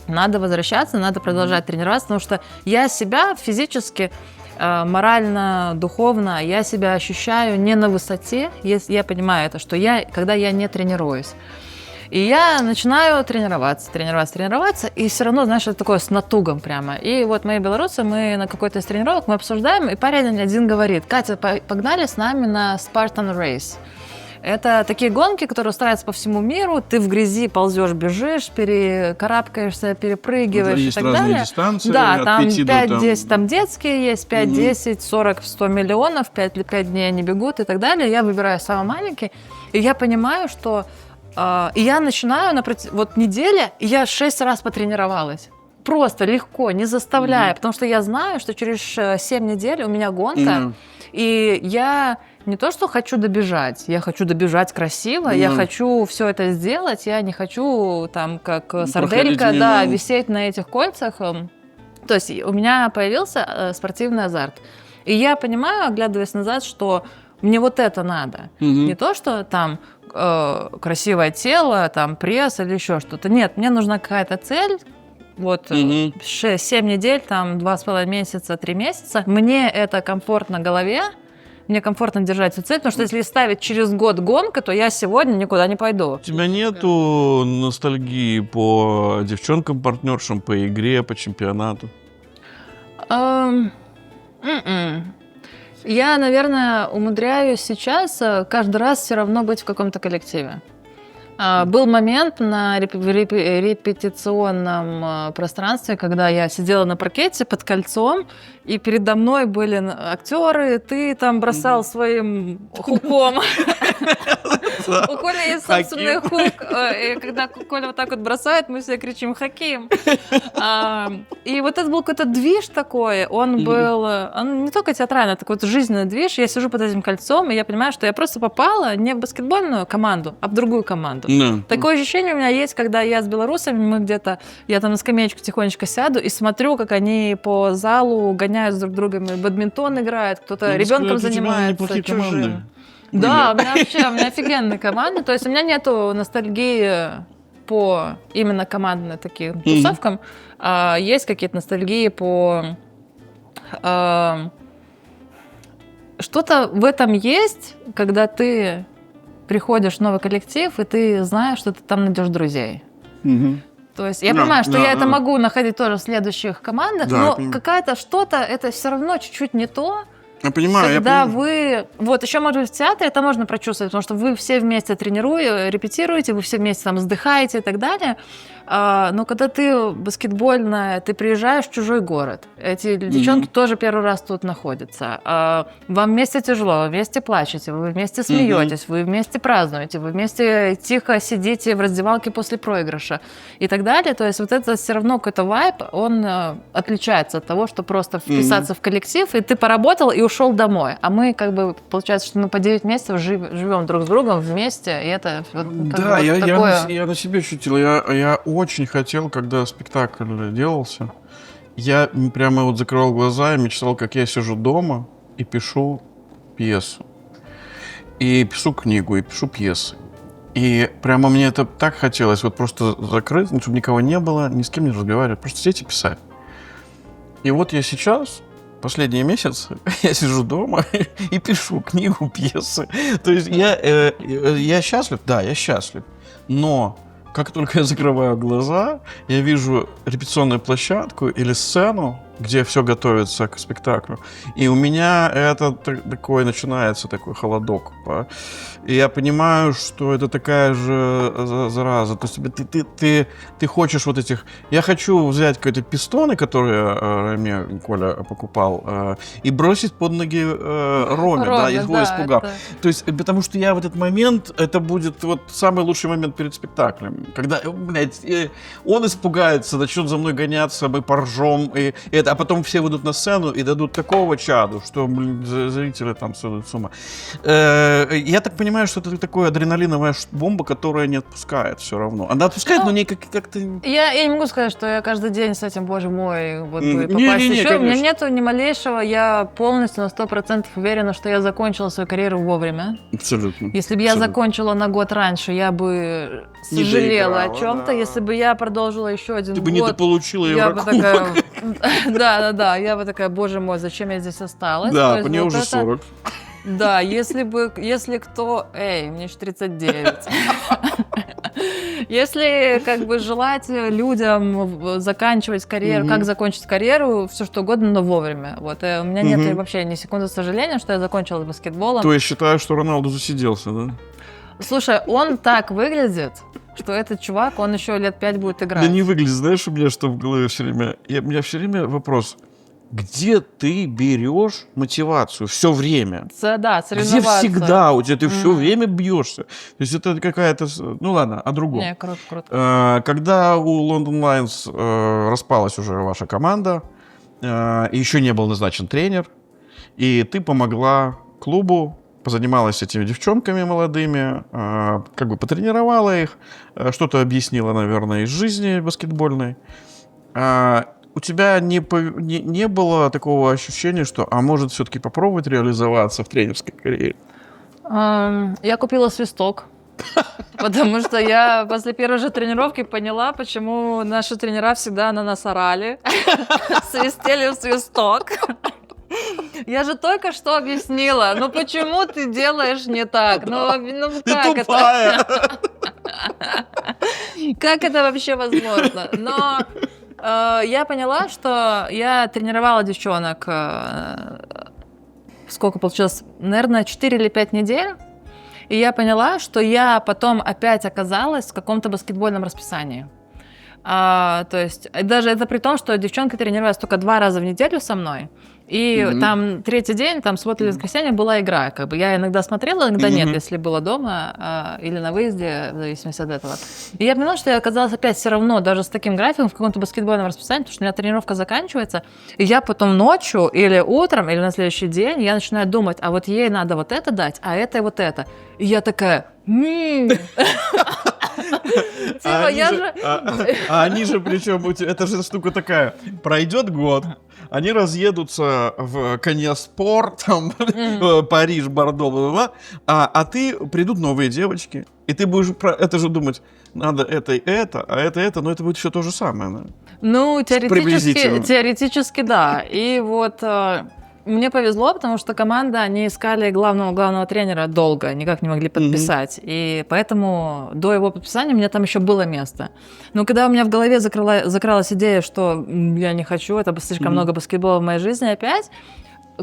надо возвращаться, надо продолжать тренироваться, потому что я себя физически, морально, духовно, я себя ощущаю не на высоте, если я понимаю это, что когда я не тренируюсь. И я начинаю тренироваться, и все равно, знаешь, это такое с натугом прямо. И вот мои белорусы, мы на какой-то из тренировок, мы обсуждаем, и парень один говорит: Катя, погнали с нами на Spartan Race. Это такие гонки, которые устраиваются по всему миру. Ты в грязи ползешь, бежишь, перекарабкаешься, перепрыгиваешь и так далее. Дистанции, да, там 5-10, там детские есть, 5, 10, 40, 100 миллионов, 5 дней они бегут и так далее. Я выбираю самый маленький, и я понимаю, что... И я начинаю, вот неделя, и я 6 раз потренировалась. Просто легко, не заставляя, потому что я знаю, что через 7 недель у меня гонка, и я не то, что хочу добежать, я хочу добежать красиво, я хочу все это сделать, я не хочу там как сарделька, висеть на этих кольцах. То есть у меня появился спортивный азарт. И я понимаю, оглядываясь назад, что мне вот это надо. Не то, что там красивое тело, там пресс или еще что-то. Нет, мне нужна какая-то цель. Вот 6-7 недель, там 2,5 месяца, 3 месяца. Мне это комфортно в голове, мне комфортно держать эту цель, потому что если ставить через год гонка, то я сегодня никуда не пойду. У тебя нету ностальгии по девчонкам, партнершам, по игре, по чемпионату? Я, наверное, умудряюсь сейчас каждый раз все равно быть в каком-то коллективе. Был момент на репетиционном пространстве, когда я сидела на паркете под кольцом, и передо мной были актеры, ты там бросал своим хуком. У Коли есть собственный хук, и когда Коля вот так вот бросает, мы все кричим «Хаким!». И вот это был какой-то движ такой, он не только театральный, это какой-то жизненный движ. Я сижу под этим кольцом, и я понимаю, что я просто попала не в баскетбольную команду, а в другую команду. Такое ощущение у меня есть, когда я с белорусами, я там на скамеечку тихонечко сяду и смотрю, как они по залу гоняют друг друга, бадминтон играют, кто-то ребенком занимается чужим. Да, у меня офигенная команда. То есть у меня нету ностальгии по именно командным таким тусовкам. Есть какие-то ностальгии по... Что-то в этом есть, когда ты приходишь в новый коллектив, и ты знаешь, что ты там найдешь друзей. То есть я понимаю, что я это могу находить тоже в следующих командах, но какая-то что-то, это все равно чуть-чуть не то. Я понимаю, когда вы... Вот, еще, может быть, в театре это можно прочувствовать, потому что вы все вместе репетируете, вы все вместе там вздыхаете и так далее. Но когда ты баскетбольная, ты приезжаешь в чужой город. Эти девчонки тоже первый раз тут находятся. Вам вместе тяжело, вы вместе плачете, вы вместе смеетесь, вы вместе празднуете, вы вместе тихо сидите в раздевалке после проигрыша и так далее. То есть вот это все равно какой-то вайб, он отличается от того, что просто вписаться в коллектив, и ты поработал и ушел домой. А мы как бы, получается, что мы по 9 месяцев живем друг с другом вместе, и это вот, да, вот такое... я на себе ощутил. Я очень хотел, когда спектакль делался, я прямо вот закрывал глаза и мечтал, как я сижу дома и пишу пьесу. И пишу книгу, и пишу пьесы. И прямо мне это так хотелось, вот просто закрыть, чтобы никого не было, ни с кем не разговаривать, просто сидеть и писать. И вот я сейчас... Последние месяцы я сижу дома и пишу книгу, пьесы. То есть я счастлив? Да, я счастлив. Но как только я закрываю глаза, я вижу репетиционную площадку или сцену, где все готовится к спектаклю. И у меня это такой начинается такой холодок. И я понимаю, что это такая же зараза. То есть ты хочешь вот этих... Я хочу взять какие-то пистоны, которые мне Коля покупал, и бросить под ноги Роме, да, его испугав. Это... То есть, потому что я в этот момент, это будет вот самый лучший момент перед спектаклем. Когда, блядь, он испугается, начнет за мной гоняться, мы поржем, а потом все выйдут на сцену и дадут такого чаду, что, блин, зрители там сойдут с ума. Я так понимаю, что это такая адреналиновая бомба, которая не отпускает все равно. Она отпускает, но не как-то... Я не могу сказать, что я каждый день с этим, боже мой, вот бы попасть еще. У меня нету ни малейшего, я полностью на 100% уверена, что я закончила свою карьеру вовремя. Абсолютно. Если бы я закончила на год раньше, я бы сожалела о чем-то. Да. Если бы я продолжила еще один год... Ты бы недополучила Еврокубок. Да, я бы такая, боже мой, зачем я здесь осталась? Да, мне уже 40. Да, если кто... Эй, мне еще 39. Если как бы желать людям заканчивать карьеру, как закончить карьеру, все что угодно, но вовремя. Вот у меня нет вообще ни секунды сожаления, что я закончила баскетболом. То есть считаю, что Роналду засиделся, да? Слушай, он так выглядит, что этот чувак, он еще лет 5 будет играть. Да не выглядит, знаешь, у меня что в голове все время? У меня все время вопрос. Где ты берешь мотивацию все время? Да, соревноваться. Где всегда у тебя ты все время бьешься? То есть это какая-то... Ну ладно, о другом. Не, круто. Когда у London Lions распалась уже ваша команда, еще не был назначен тренер, и ты помогла клубу, позанималась с этими девчонками молодыми, как бы потренировала их, что-то объяснила, наверное, из жизни баскетбольной. У тебя не было такого ощущения, что, может, все-таки попробовать реализоваться в тренерской карьере? Я купила свисток, потому что я после первой же тренировки поняла, почему наши тренера всегда на нас орали, свистели в свисток. Я же только что объяснила, почему ты делаешь не так? Как ты тупая. Это? Как это вообще возможно? Но я поняла, что я тренировала девчонок, сколько получилось, наверное, 4 или 5 недель. И я поняла, что я потом опять оказалась в каком-то баскетбольном расписании. То есть даже это при том, что девчонка тренировалась только 2 раза в неделю со мной. И там третий день, там суббота или воскресенье была игра. Как бы я иногда смотрела, иногда нет, если была дома или на выезде, в зависимости от этого. И я поняла, что я оказалась опять все равно, даже с таким графиком, в каком-то баскетбольном расписании, потому что у меня тренировка заканчивается, и я потом ночью или утром, или на следующий день я начинаю думать, а вот ей надо вот это дать, а это и вот это. И я такая... Они же, причем, это же штука такая, пройдет год, они разъедутся в Коньяспор, там, Париж, Бордо, а ты, придут новые девочки, и ты будешь про это же думать, надо это и это, а это, но это будет все то же самое. Да? Ну, теоретически да. И вот... Мне повезло, потому что команда, они искали главного тренера долго, никак не могли подписать. И поэтому до его подписания у меня там еще было место. Но когда у меня в голове закралась идея, что я не хочу, это слишком много баскетбола в моей жизни опять,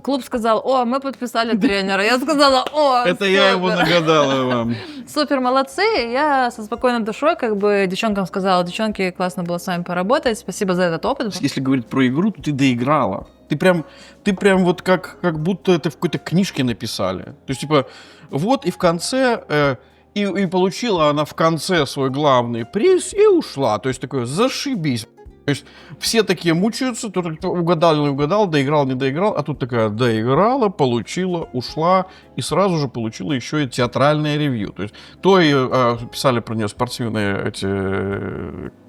клуб сказал, мы подписали тренера. Я сказала, это супер. Я его нагадала вам. Супер, молодцы. Я со спокойной душой как бы девчонкам сказала, девчонки, классно было с вами поработать, спасибо за этот опыт. Если говорить про игру, то ты доиграла. Ты прям вот как будто это в какой-то книжке написали. То есть, типа, вот и в конце... И получила она в конце свой главный приз и ушла. То есть, такое, зашибись. То есть все такие мучаются, кто угадал, не угадал, доиграл, не доиграл, а тут такая доиграла, получила, ушла и сразу же получила еще и театральное ревью. То есть писали про нее спортивные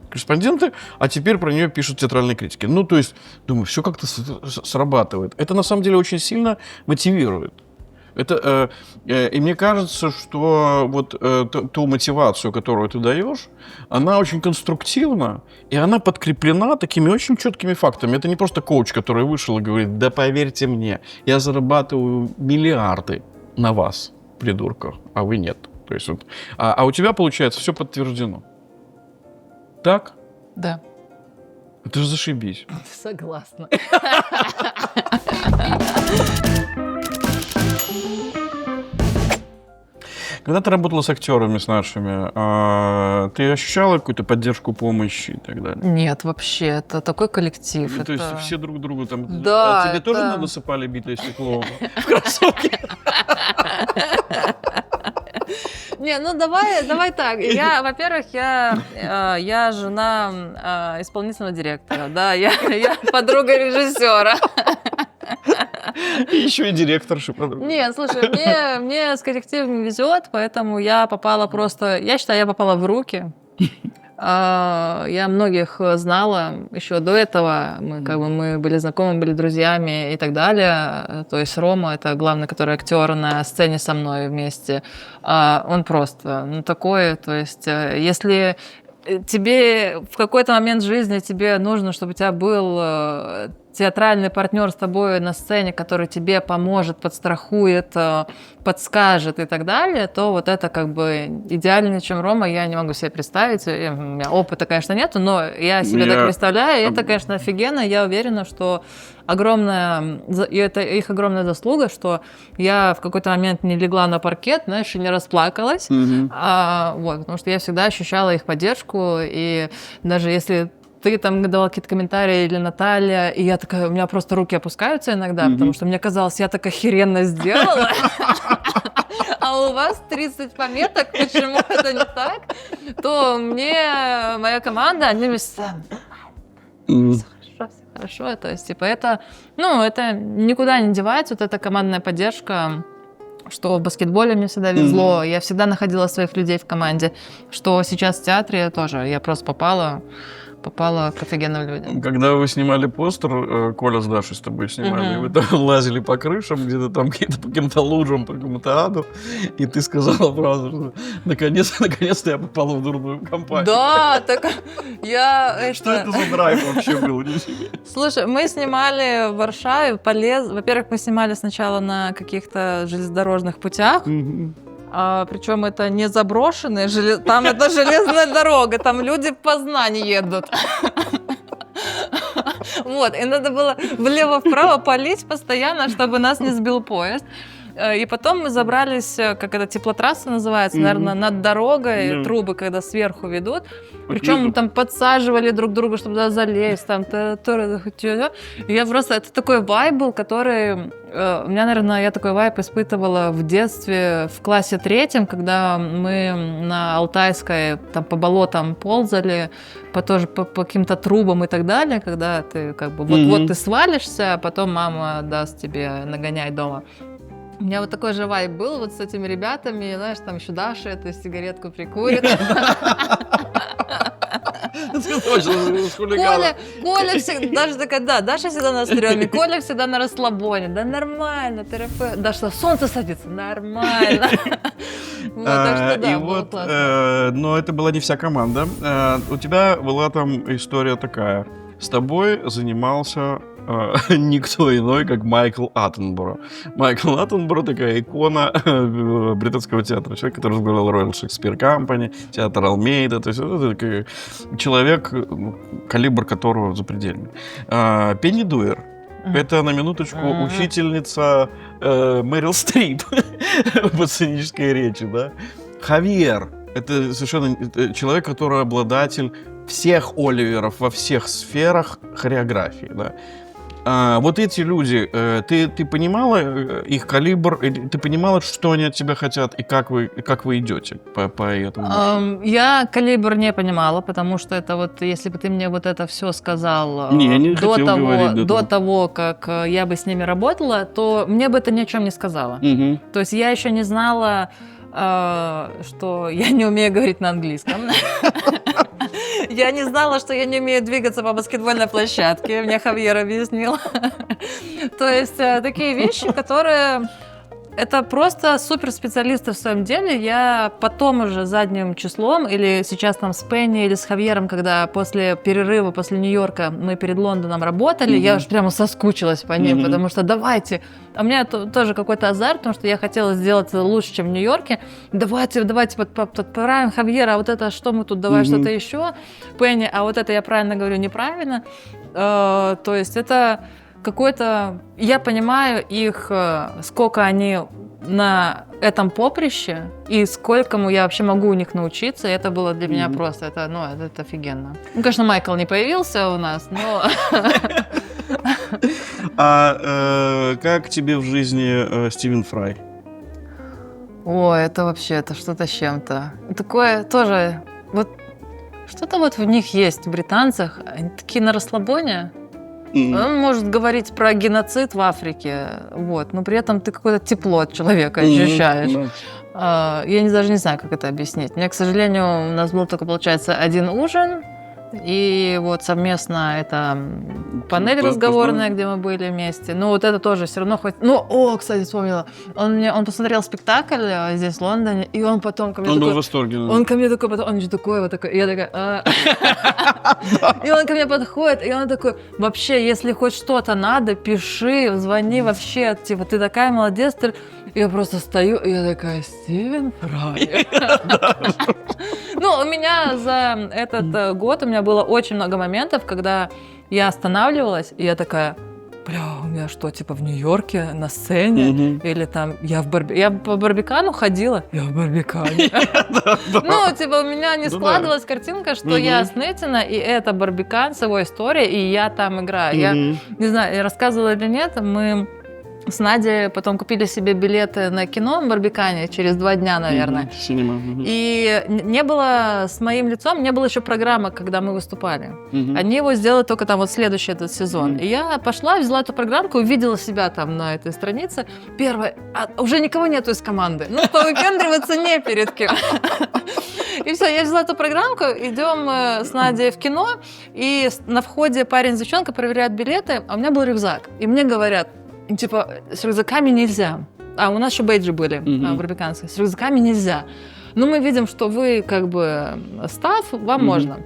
корреспонденты, а теперь про нее пишут театральные критики. Ну, то есть, думаю, все как-то срабатывает. Это на самом деле очень сильно мотивирует. И мне кажется, что вот ту мотивацию, которую ты даешь, она очень конструктивна, и она подкреплена такими очень четкими фактами. Это не просто коуч, который вышел и говорит, да поверьте мне, я зарабатываю миллиарды на вас, придурках, а вы нет. То есть вот, а у тебя, получается, все подтверждено. Так? Да. Это же зашибись. Согласна. Когда ты работала с актерами, с нашими, ты ощущала какую-то поддержку, помощь и так далее? Нет, вообще, это такой коллектив. Ну, это... то есть все друг другу там... Да, А тебе тоже это... насыпали битое стекло в кроссовки? Не, ну давай так. Во-первых, я жена исполнительного директора, да, я подруга режиссера. И еще и директорша подруга. Нет, слушай, мне с коллективом везет, поэтому я попала просто... Я считаю, я попала в руки. Я многих знала еще до этого. Мы были знакомы, были друзьями и так далее. То есть Рома, это главный, который актер на сцене со мной вместе. Он просто такой. То есть если тебе в какой-то момент жизни тебе нужно, чтобы у тебя был театральный партнер с тобой на сцене, который тебе поможет, подстрахует, подскажет и так далее, то вот это как бы идеальнее, чем Рома, я не могу себе представить. У меня опыта, конечно, нету, но я себе так представляю, и это, конечно, офигенно. Я уверена, что и это их огромная заслуга, что я в какой-то момент не легла на паркет, знаешь, и не расплакалась, потому что я всегда ощущала их поддержку, и даже если ты там давал какие-то комментарии или Наталья, и я такая, у меня просто руки опускаются иногда, потому что мне казалось, я так охеренно сделала, а у вас 30 пометок, почему это не так, то мне моя команда, они мне хорошо, то есть, типа, это никуда не девается, вот эта командная поддержка, что в баскетболе мне всегда везло, я всегда находила своих людей в команде, что сейчас в театре тоже, я просто попала к офигенным людям. Когда вы снимали постер, Коля с Дашей с тобой снимали, вы там лазили по крышам, где-то там по каким-то лужам, по какому-то аду, и ты сказала фразу, что наконец-то я попала в дурную компанию. Да, так я... Что это за драйв вообще был? Слушай, мы снимали в Варшаве, во-первых, мы снимали сначала на каких-то железнодорожных путях, причем это не заброшенные, там это железная дорога, там люди в Познань едут. Вот, и надо было влево-вправо палить постоянно, чтобы нас не сбил поезд. И потом мы забрались, как это, теплотрасса называется, наверное, над дорогой, трубы, когда сверху ведут. Причем там подсаживали друг друга, чтобы туда залезть. И я просто... Это такой вайб был, который... У меня, наверное, я такой вайб испытывала в детстве в классе 3, когда мы на Алтайской там по болотам ползали, тоже по каким-то трубам и так далее, когда ты как бы вот ты свалишься, а потом мама даст тебе нагонять дома. У меня вот такой же вайб был вот с этими ребятами, знаешь, там еще Даша эту сигаретку прикурит. Коля всегда, даже такая, да, Даша всегда на стреме, Коля всегда на расслабоне, да нормально, ТРФ, Даша, солнце садится, нормально. Так что да, было классно. Но это была не вся команда. У тебя была там история такая. С тобой занимался никто иной, как Майкл Аттенборо. Майкл Аттенборо такая икона британского театра. Человек, который возглавлял Royal Shakespeare Company, театр Алмейда. То есть это человек, калибр которого запредельный. Пенни Дуэр. Это, на минуточку, учительница Мэрил Стрип по сценической речи, да? Хавьер. Это совершенно человек, который обладатель всех Оливеров во всех сферах хореографии, да. Вот эти люди, ты понимала их калибр, ты понимала, что они от тебя хотят и как вы идете по этому? Я калибр не понимала, потому что это вот, если бы ты мне вот это все сказал до того, как я бы с ними работала, то мне бы это ни о чем не сказала. То есть я еще не знала, что я не умею говорить на английском. Я не знала, что я не умею двигаться по баскетбольной площадке. Мне Хавьер объяснил. То есть такие вещи, которые это просто суперспециалисты в своем деле. Я потом уже задним числом, или сейчас там с Пенни, или с Хавьером, когда после перерыва, после Нью-Йорка мы перед Лондоном работали, я уже прямо соскучилась по ним, потому что давайте. А у меня тоже какой-то азарт, потому что я хотела сделать это лучше, чем в Нью-Йорке. Давайте подправим Хавьера, а вот это что мы тут, давай что-то еще. Пенни, а вот это я правильно говорю, неправильно. То есть это какой-то... Я понимаю их, сколько они на этом поприще, и сколькому я вообще могу у них научиться. И это было для меня просто... Это офигенно. Ну, конечно, Майкл не появился у нас, но... А как тебе в жизни Стивен Фрай? Ой, это вообще, это что-то с чем-то. Такое тоже... Вот что-то вот в них есть, в британцах. Они такие на расслабоне. Он может говорить про геноцид в Африке, вот, но при этом ты какое-то тепло от человека ощущаешь. Я даже не знаю, как это объяснить. Мне, к сожалению, у нас был только, получается, один ужин, и вот совместно это панель разговорная, где мы были вместе. Ну, вот это тоже все равно хоть... кстати, вспомнила. Он посмотрел спектакль здесь, в Лондоне, и он потом ко мне Он такой... был в восторге. Он ко мне такой, он же такой, вот такой, и я такая... И он ко мне подходит, и он такой, вообще, если хоть что-то надо, пиши, звони, вообще, типа, ты такая молодец. Я просто стою, и я такая, Стивен Фрай. Ну, у меня за этот год у меня было очень много моментов, когда я останавливалась, и я такая, у меня что, типа в Нью-Йорке на сцене? Или там, я по Барбикану ходила, я в Барбикане. Ну, типа, у меня не складывалась картинка, что я с Нетина, и это Барбикан с его историей, и я там играю. Я не знаю, я рассказывала или нет, мы с Надей потом купили себе билеты на кино в Барбикане через 2 дня, наверное. И не было с моим лицом, не было еще программы, когда мы выступали. Они его сделали только там вот следующий этот сезон. И я пошла, взяла эту программку, увидела себя там на этой странице. Первое, уже никого нету из команды. Ну, повыпендриваться не перед кем. И все, я взяла эту программку, идем с Надей в кино, и на входе парень и девчонка проверяют билеты, а у меня был рюкзак. И мне говорят, типа, с рюкзаками нельзя. А у нас еще бейджи были барбиканские. С рюкзаками нельзя. Но мы видим, что вы как бы став, вам можно.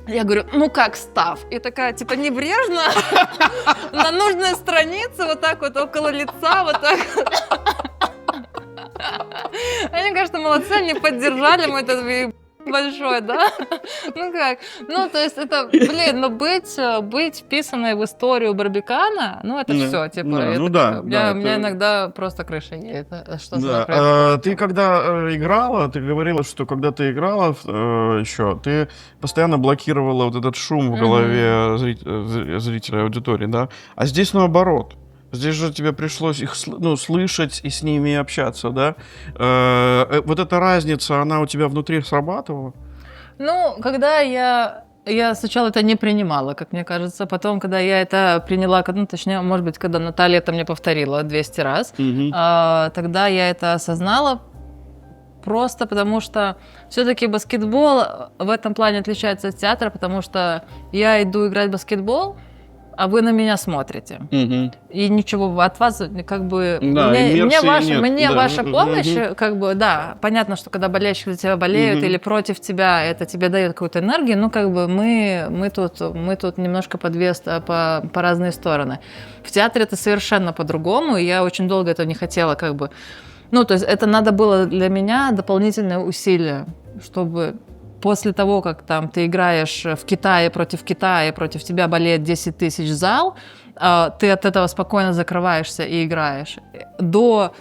Я говорю, ну как став? И такая, типа, небрежно на нужной странице, вот так вот около лица, вот так. Они, конечно, молодцы, они поддержали мой этот большой, да? Ну как? Ну, то есть это, быть вписанной в историю Барбикана, ну, это все, типа. У меня иногда просто крыша едет. Что ты когда играла, ты говорила, что когда ты играла еще, ты постоянно блокировала вот этот шум в голове зрителя, аудитории, да? А здесь наоборот. Здесь же тебе пришлось их слышать и с ними общаться, да? Вот эта разница, она у тебя внутри срабатывала? Ну, когда я сначала это не принимала, как мне кажется. Потом, когда я это приняла, ну, точнее, может быть, когда Наталья это мне повторила 200 раз, тогда я это осознала. Просто потому что все-таки баскетбол в этом плане отличается от театра, потому что я иду играть в баскетбол, а вы на меня смотрите. И ничего от вас, как бы... Мне ваша помощь, как бы, да, понятно, что когда болельщики за тебя болеют или против тебя, это тебе дает какую-то энергию, ну, как бы мы тут немножко под вес по разные стороны. В театре это совершенно по-другому, и я очень долго этого не хотела, как бы... Ну, то есть это надо было для меня дополнительное усилие, чтобы... После того, как там ты играешь в Китае, против тебя болеет 10 тысяч зал, ты от этого спокойно закрываешься и играешь. До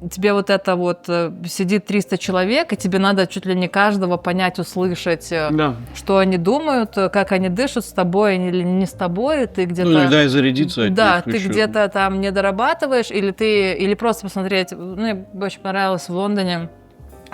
тебе вот это вот сидит 300 человек, и тебе надо чуть ли не каждого понять, услышать, что они думают, как они дышат с тобой или не с тобой. Ты где-то... Ну, иногда и зарядиться от них. Да, ты где-то там не дорабатываешь, или просто посмотреть. Ну, мне очень понравилось в Лондоне.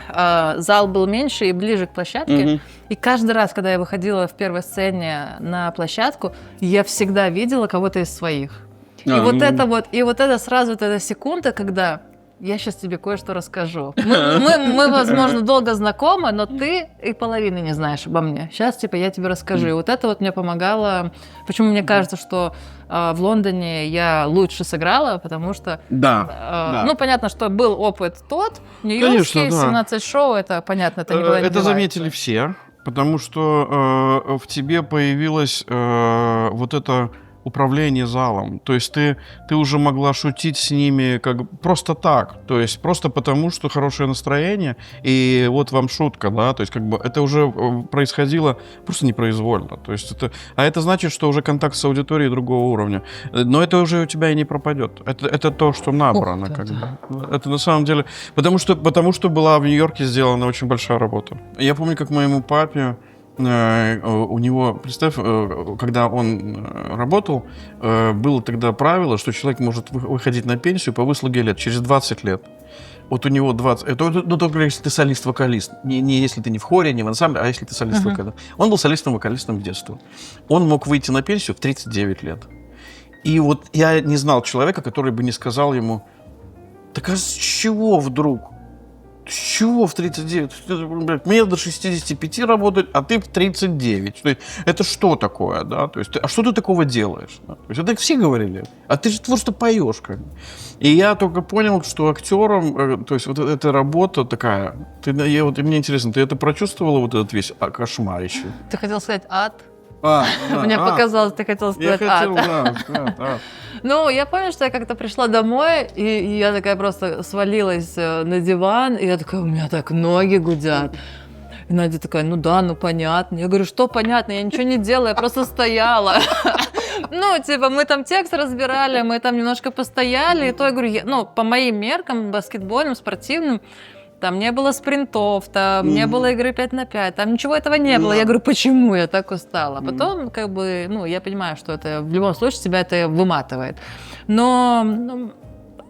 Зал был меньше и ближе к площадке. И каждый раз, когда я выходила в первой сцене на площадку, я всегда видела кого-то из своих. И вот это сразу вот эта секунда, когда я сейчас тебе кое-что расскажу. Мы, возможно, долго знакомы, но ты и половины не знаешь обо мне. Сейчас, типа, я тебе расскажу. И вот это вот мне помогало. Почему мне кажется, что в Лондоне я лучше сыграла, потому что... Да. Ну, понятно, что был опыт тот. Нью-Йоркский, 17 шоу, это понятно, это никуда не Это девается. заметили все, потому что в тебе появилось вот это управление залом. То есть ты уже могла шутить с ними как просто так. То есть просто потому, что хорошее настроение, и вот вам шутка, да. То есть как бы это уже происходило просто непроизвольно. То есть это значит, что уже контакт с аудиторией другого уровня. Но это уже у тебя и не пропадет. Это то, что набрано. Как бы. Это на самом деле... Потому что была в Нью-Йорке сделана очень большая работа. Я помню, как моему папе у него, представь, когда он работал, было тогда правило, что человек может выходить на пенсию по выслуге лет, через 20 лет. Вот у него 20... Ну, только если ты солист-вокалист. Не если ты не в хоре, не в ансамбле, а если ты солист-вокалист. Он был солистом-вокалистом в детстве. Он мог выйти на пенсию в 39 лет. И вот я не знал человека, который бы не сказал ему: так а с чего вдруг? С чего в 39? Мне до 65 работать, а ты в 39. Это что такое, да? То есть, а что ты такого делаешь? Да? То есть, это все говорили. А ты же просто поешь. Как бы. И я только понял, что актером, то есть, вот эта работа такая. Мне интересно, ты это прочувствовала, вот этот весь кошмар еще? Ты хотел сказать ад? Мне показалось, ты хотел сказать ад. ад. Ну, я помню, что я как-то пришла домой, и я такая просто свалилась на диван, и я такая, у меня так ноги гудят. И Надя такая, ну да, ну понятно. Я говорю, что понятно, я ничего не делала, я просто стояла. Ну, типа, мы там текст разбирали, мы там немножко постояли, и то я говорю, ну, по моим меркам, баскетбольным, спортивным, там не было спринтов, там не было игры 5 на 5, там ничего этого не было. Я говорю, почему я так устала? Потом, как бы, ну, я понимаю, что это в любом случае тебя это выматывает. Но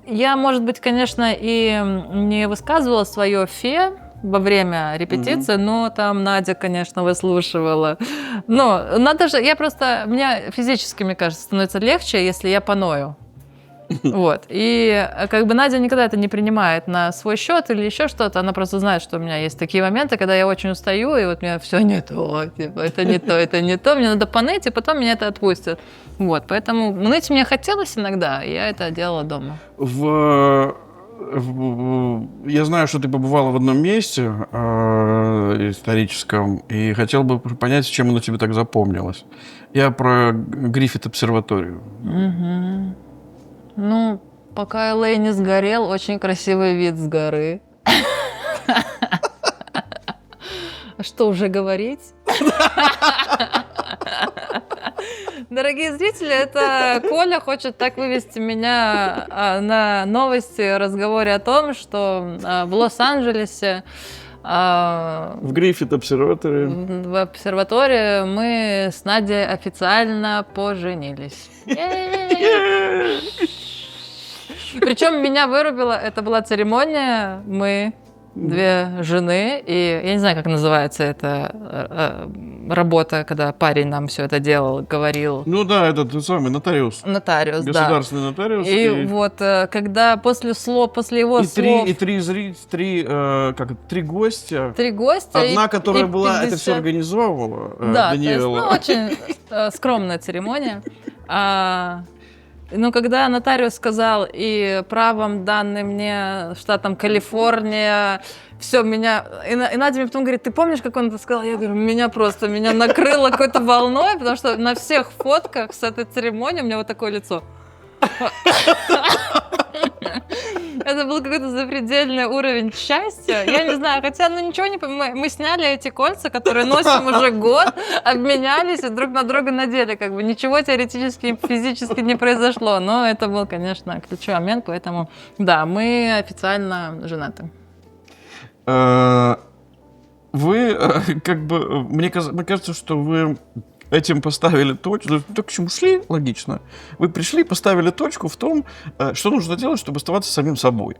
я, может быть, конечно, и не высказывала свое фе во время репетиции, но там Надя, конечно, выслушивала. Но надо же, мне физически, мне кажется, становится легче, если я поною. Вот. И как бы Надя никогда это не принимает на свой счет или еще что-то. Она просто знает, что у меня есть такие моменты, когда я очень устаю, и вот у меня все не то, типа, это не то, мне надо поныть, и потом меня это отпустит. Вот. Поэтому ныть мне хотелось иногда, и я это делала дома. Я знаю, что ты побывала в одном месте историческом, и хотел бы понять, чем оно тебе так запомнилось. Я про Гриффит-обсерваторию. Ну, пока Л.А. не сгорел, очень красивый вид с горы. А что уже говорить? Дорогие зрители, это Коля хочет так вывести меня на новости, разговоре о том, что в Лос-Анджелесе в Гриффит-обсерватории. В обсерватории мы с Надей официально поженились. Причем меня вырубило, это была церемония, мы две жены, и я не знаю, как называется эта работа, когда парень нам все это делал, говорил. Ну да, это тот самый нотариус. Нотариус, государственный нотариус. И вот, когда после его слов... Три гостя. Три гостя. Одна, которая была 50... это все организовывала. Да, то есть, очень скромная церемония. Но когда нотариус сказал, и правом данным мне штатом Калифорния, все, меня... И Надя мне потом говорит, ты помнишь, как он это сказал? Я говорю, меня накрыло какой-то волной, потому что на всех фотках с этой церемонией у меня вот такое лицо. Это был какой-то запредельный уровень счастья. Я не знаю, хотя, ничего не понимаю. Мы сняли эти кольца, которые носим уже год, обменялись и друг на друга надели. Как бы ничего теоретически, физически не произошло. Но это был, конечно, ключевой момент, поэтому, да, мы официально женаты. Вы, как бы, мне кажется, что вы этим поставили точку. Так к чему шли, логично. Вы пришли, поставили точку в том, что нужно делать, чтобы оставаться самим собой.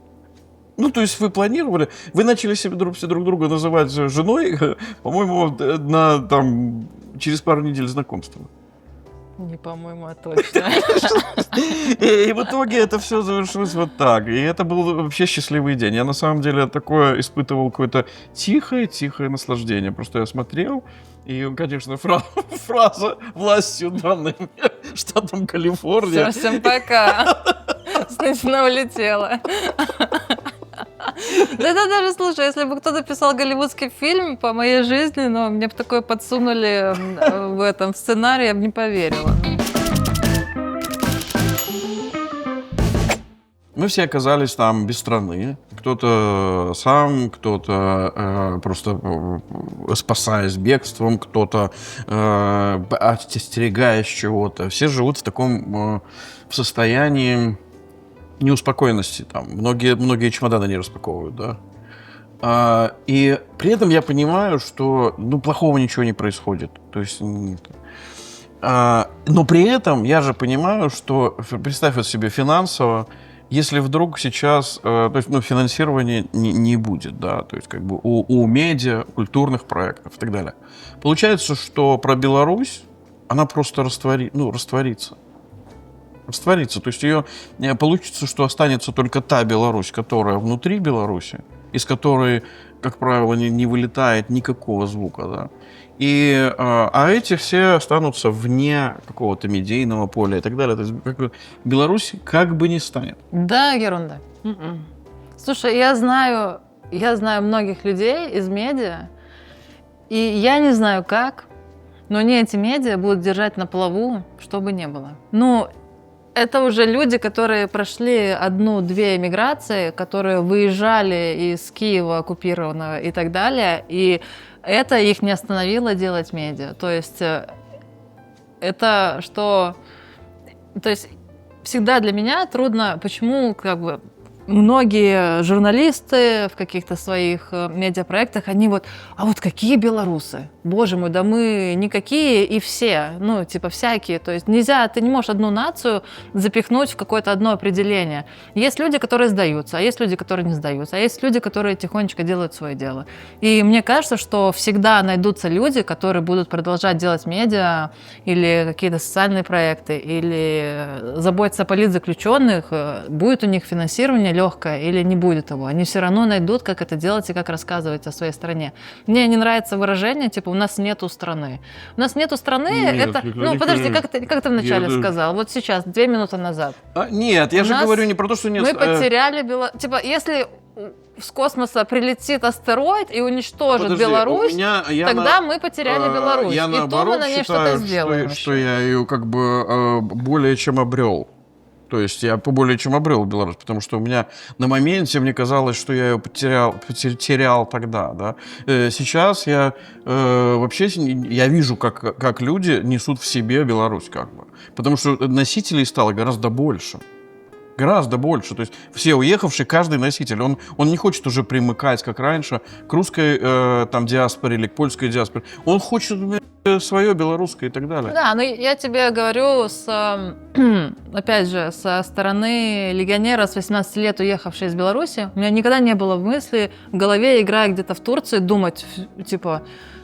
Ну, то есть вы планировали, вы начали себе друг друга называть женой, по-моему, через пару недель знакомства. Не, по-моему, а точно. И в итоге это все завершилось вот так. И это был вообще счастливый день. Я на самом деле такое испытывал какое-то тихое наслаждение. Просто я смотрел, и, конечно, фраза властью данной штатом Калифорния. Всё, всем пока. Снова улетела. Да это даже, слушай, если бы кто-то писал голливудский фильм по моей жизни, но мне бы такое подсунули в этом сценарии, я бы не поверила. Мы все оказались там без страны. Кто-то сам, кто-то просто спасаясь бегством, кто-то остерегаясь чего-то. Все живут в таком в состоянии неуспокоенности. Там. Многие чемоданы не распаковывают, да. И при этом я понимаю, что плохого ничего не происходит. То есть, но при этом я же понимаю, что, представь вот себе финансово, если вдруг сейчас, то есть, финансирования не будет, да, то есть, как бы у медиа, культурных проектов и так далее. Получается, что про Беларусь, она просто растворится. Растворится. То есть ее получится, что останется только та Беларусь, которая внутри Беларуси, из которой, как правило, не вылетает никакого звука, да. А эти все останутся вне какого-то медийного поля и так далее. То есть Беларусь как бы не станет. Да, ерунда. Слушай, я знаю многих людей из медиа, и я не знаю как, но они эти медиа будут держать на плаву, что бы ни было. Это уже люди, которые прошли 1-2 эмиграции, которые выезжали из Киева оккупированного и так далее, и это их не остановило делать медиа. То есть это что... То есть всегда для меня трудно, почему многие журналисты в каких-то своих медиапроектах, они а вот какие белорусы? Боже мой, да мы никакие и все, всякие. То есть ты не можешь одну нацию запихнуть в какое-то одно определение. Есть люди, которые сдаются, а есть люди, которые не сдаются, а есть люди, которые тихонечко делают свое дело. И мне кажется, что всегда найдутся люди, которые будут продолжать делать медиа или какие-то социальные проекты, или заботиться о политзаключенных, будет у них финансирование легкое или не будет его. Они все равно найдут, как это делать и как рассказывать о своей стране. Мне не нравится выражение, у нас нету страны. У нас нету страны, нет, это... подожди, как ты вначале сказал? Вот сейчас, 2 минуты назад. Нет, я же говорю не про то, что нет... Мы потеряли Беларусь. Если с космоса прилетит астероид и уничтожит Беларусь, тогда мы потеряли Беларусь. Я наоборот на ней что-то сделаем. Что я ее более чем обрел. То есть я более чем обрел Беларусь, потому что у меня на моменте мне казалось, что я ее потерял тогда, да. Сейчас я вообще я вижу, как люди несут в себе Беларусь, потому что носителей стало гораздо больше. Гораздо больше. То есть все уехавшие, каждый носитель, он не хочет уже примыкать, как раньше, к русской диаспоре или к польской диаспоре. Он хочет свое белорусское и так далее. Да, но я тебе говорю, опять же, со стороны легионера с 18 лет, уехавшей из Беларуси, у меня никогда не было мысли в голове, играя где-то в Турции, думать,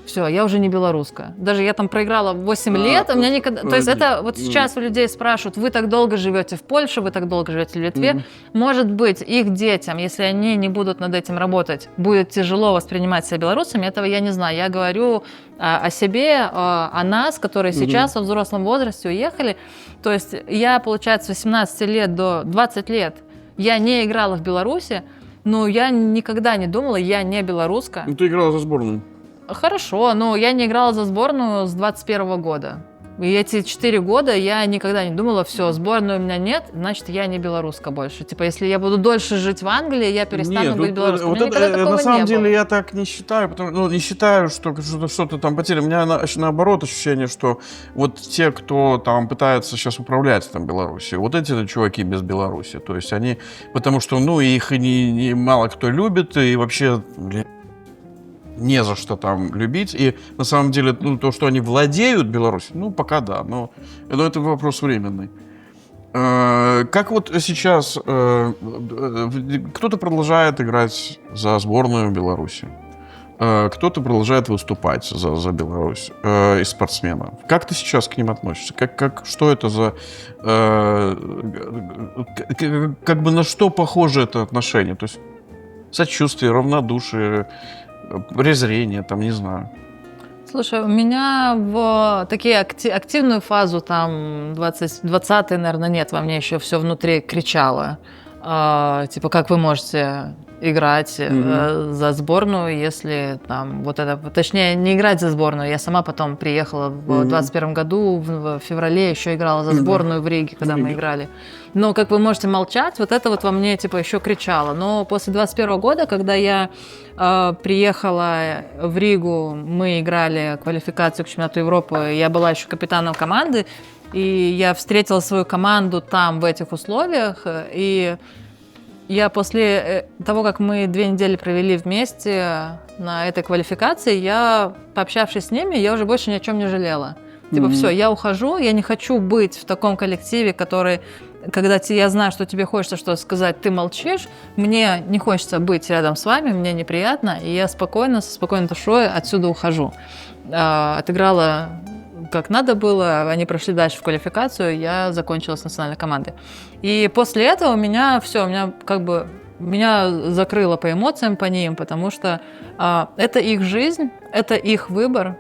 все, я уже не белорусская. Даже я там проиграла 8 лет, у меня никогда... То есть это сейчас у людей спрашивают, вы так долго живете в Польше, вы так долго живете в Литве. Может быть, их детям, если они не будут над этим работать, будет тяжело воспринимать себя белорусами, этого я не знаю. Я говорю о себе, о нас, которые сейчас во взрослом возрасте уехали. То есть я, получается, с 18 лет до 20 лет я не играла в Беларуси, но я никогда не думала, я не белоруска. Ты играла за сборную. Хорошо, но я не играла за сборную с 21 года. И эти 4 года я никогда не думала, все, сборной у меня нет, значит, я не белоруска больше. Если я буду дольше жить в Англии, я перестану быть белорусской. У меня никогда такого не было. На самом деле я так не считаю, не считаю, что что-то там потеряно. У меня наоборот ощущение, что вот те, кто там пытается сейчас управлять Беларусью, вот эти чуваки без Беларуси. То есть они, потому что, их и мало кто любит, и вообще, не за что там любить. И на самом деле, то, что они владеют Беларусью, пока да, но это вопрос временный. Как вот сейчас кто-то продолжает играть за сборную Беларуси. кто-то продолжает выступать за Беларусь из спортсменов. Как ты сейчас к ним относишься? Что это за... как бы на что похоже это отношение? То есть сочувствие, равнодушие, презрение, там, не знаю. Слушай, у меня в такие активную фазу, там, 20-й, наверное, нет, во мне еще все внутри кричало. Типа, как вы можете играть за сборную, если там вот это... Точнее, не играть за сборную. Я сама потом приехала в 21 году, в феврале еще играла за сборную в Риге, когда мы играли. Но как вы можете молчать, вот это вот во мне типа еще кричало. Но после 21 года, когда я приехала в Ригу, мы играли квалификацию к чемпионату Европы, я была еще капитаном команды, и я встретила свою команду там, в этих условиях, и я после того, как мы 2 недели провели вместе на этой квалификации, я, пообщавшись с ними, я уже больше ни о чем не жалела. Типа, все, я ухожу, я не хочу быть в таком коллективе, который, когда я знаю, что тебе хочется что-то сказать, ты молчишь, мне не хочется быть рядом с вами, мне неприятно, и я спокойно, со спокойной душой отсюда ухожу. Отыграла как надо было, они прошли дальше в квалификацию, я закончила с национальной командой. И после этого меня закрыло по эмоциям, по ним, потому что это их жизнь, это их выбор.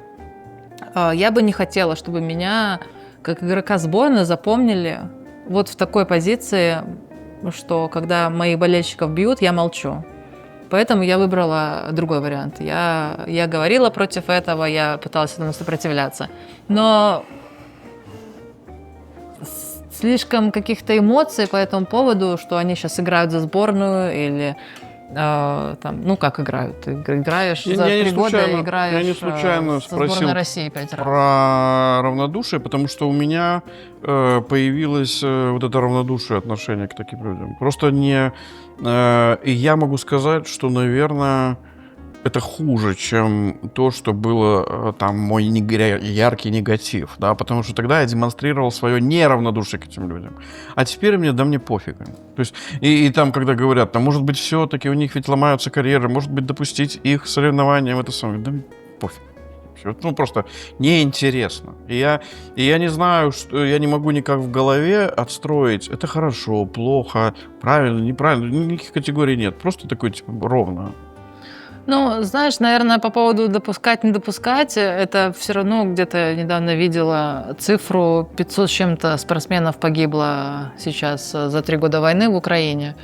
Я бы не хотела, чтобы меня, как игрока сборной, запомнили вот в такой позиции, что когда моих болельщиков бьют, я молчу. Поэтому я выбрала другой вариант. Я говорила против этого, я пыталась этому сопротивляться. Но слишком каких-то эмоций по этому поводу, что они сейчас играют за сборную или там, ну как играют? Ты играешь за 3 года, играешь я не случайно со сборной России 5 раз. Про равнодушие, потому что у меня появилось вот это равнодушие отношение к таким людям. Просто не... И я могу сказать, что, наверное, это хуже, чем то, что было там мой яркий негатив, да, потому что тогда я демонстрировал свое неравнодушие к этим людям. А теперь мне пофиг. То есть, и там, когда говорят, там, может быть, все-таки у них ведь ломаются карьеры, может быть, допустить их соревнованиям, это самое, да пофиг. Ну, просто неинтересно. И я не знаю, что я не могу никак в голове отстроить, это хорошо, плохо, правильно, неправильно, никаких категорий нет. Просто такой, типа, ровно. Ну, знаешь, наверное, по поводу допускать, не допускать, это все равно где-то недавно видела цифру, 500 с чем-то спортсменов погибло сейчас за 3 года войны в Украине.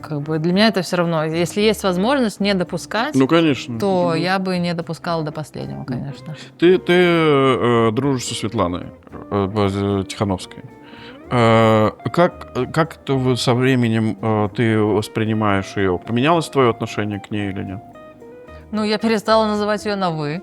Как бы для меня это все равно. Если есть возможность не допускать, ну, конечно, то я бы не допускала до последнего, конечно. Ты дружишь со Светланой Тихановской. Как со временем ты воспринимаешь ее? Поменялось твое отношение к ней или нет? Ну, я перестала называть ее на «вы».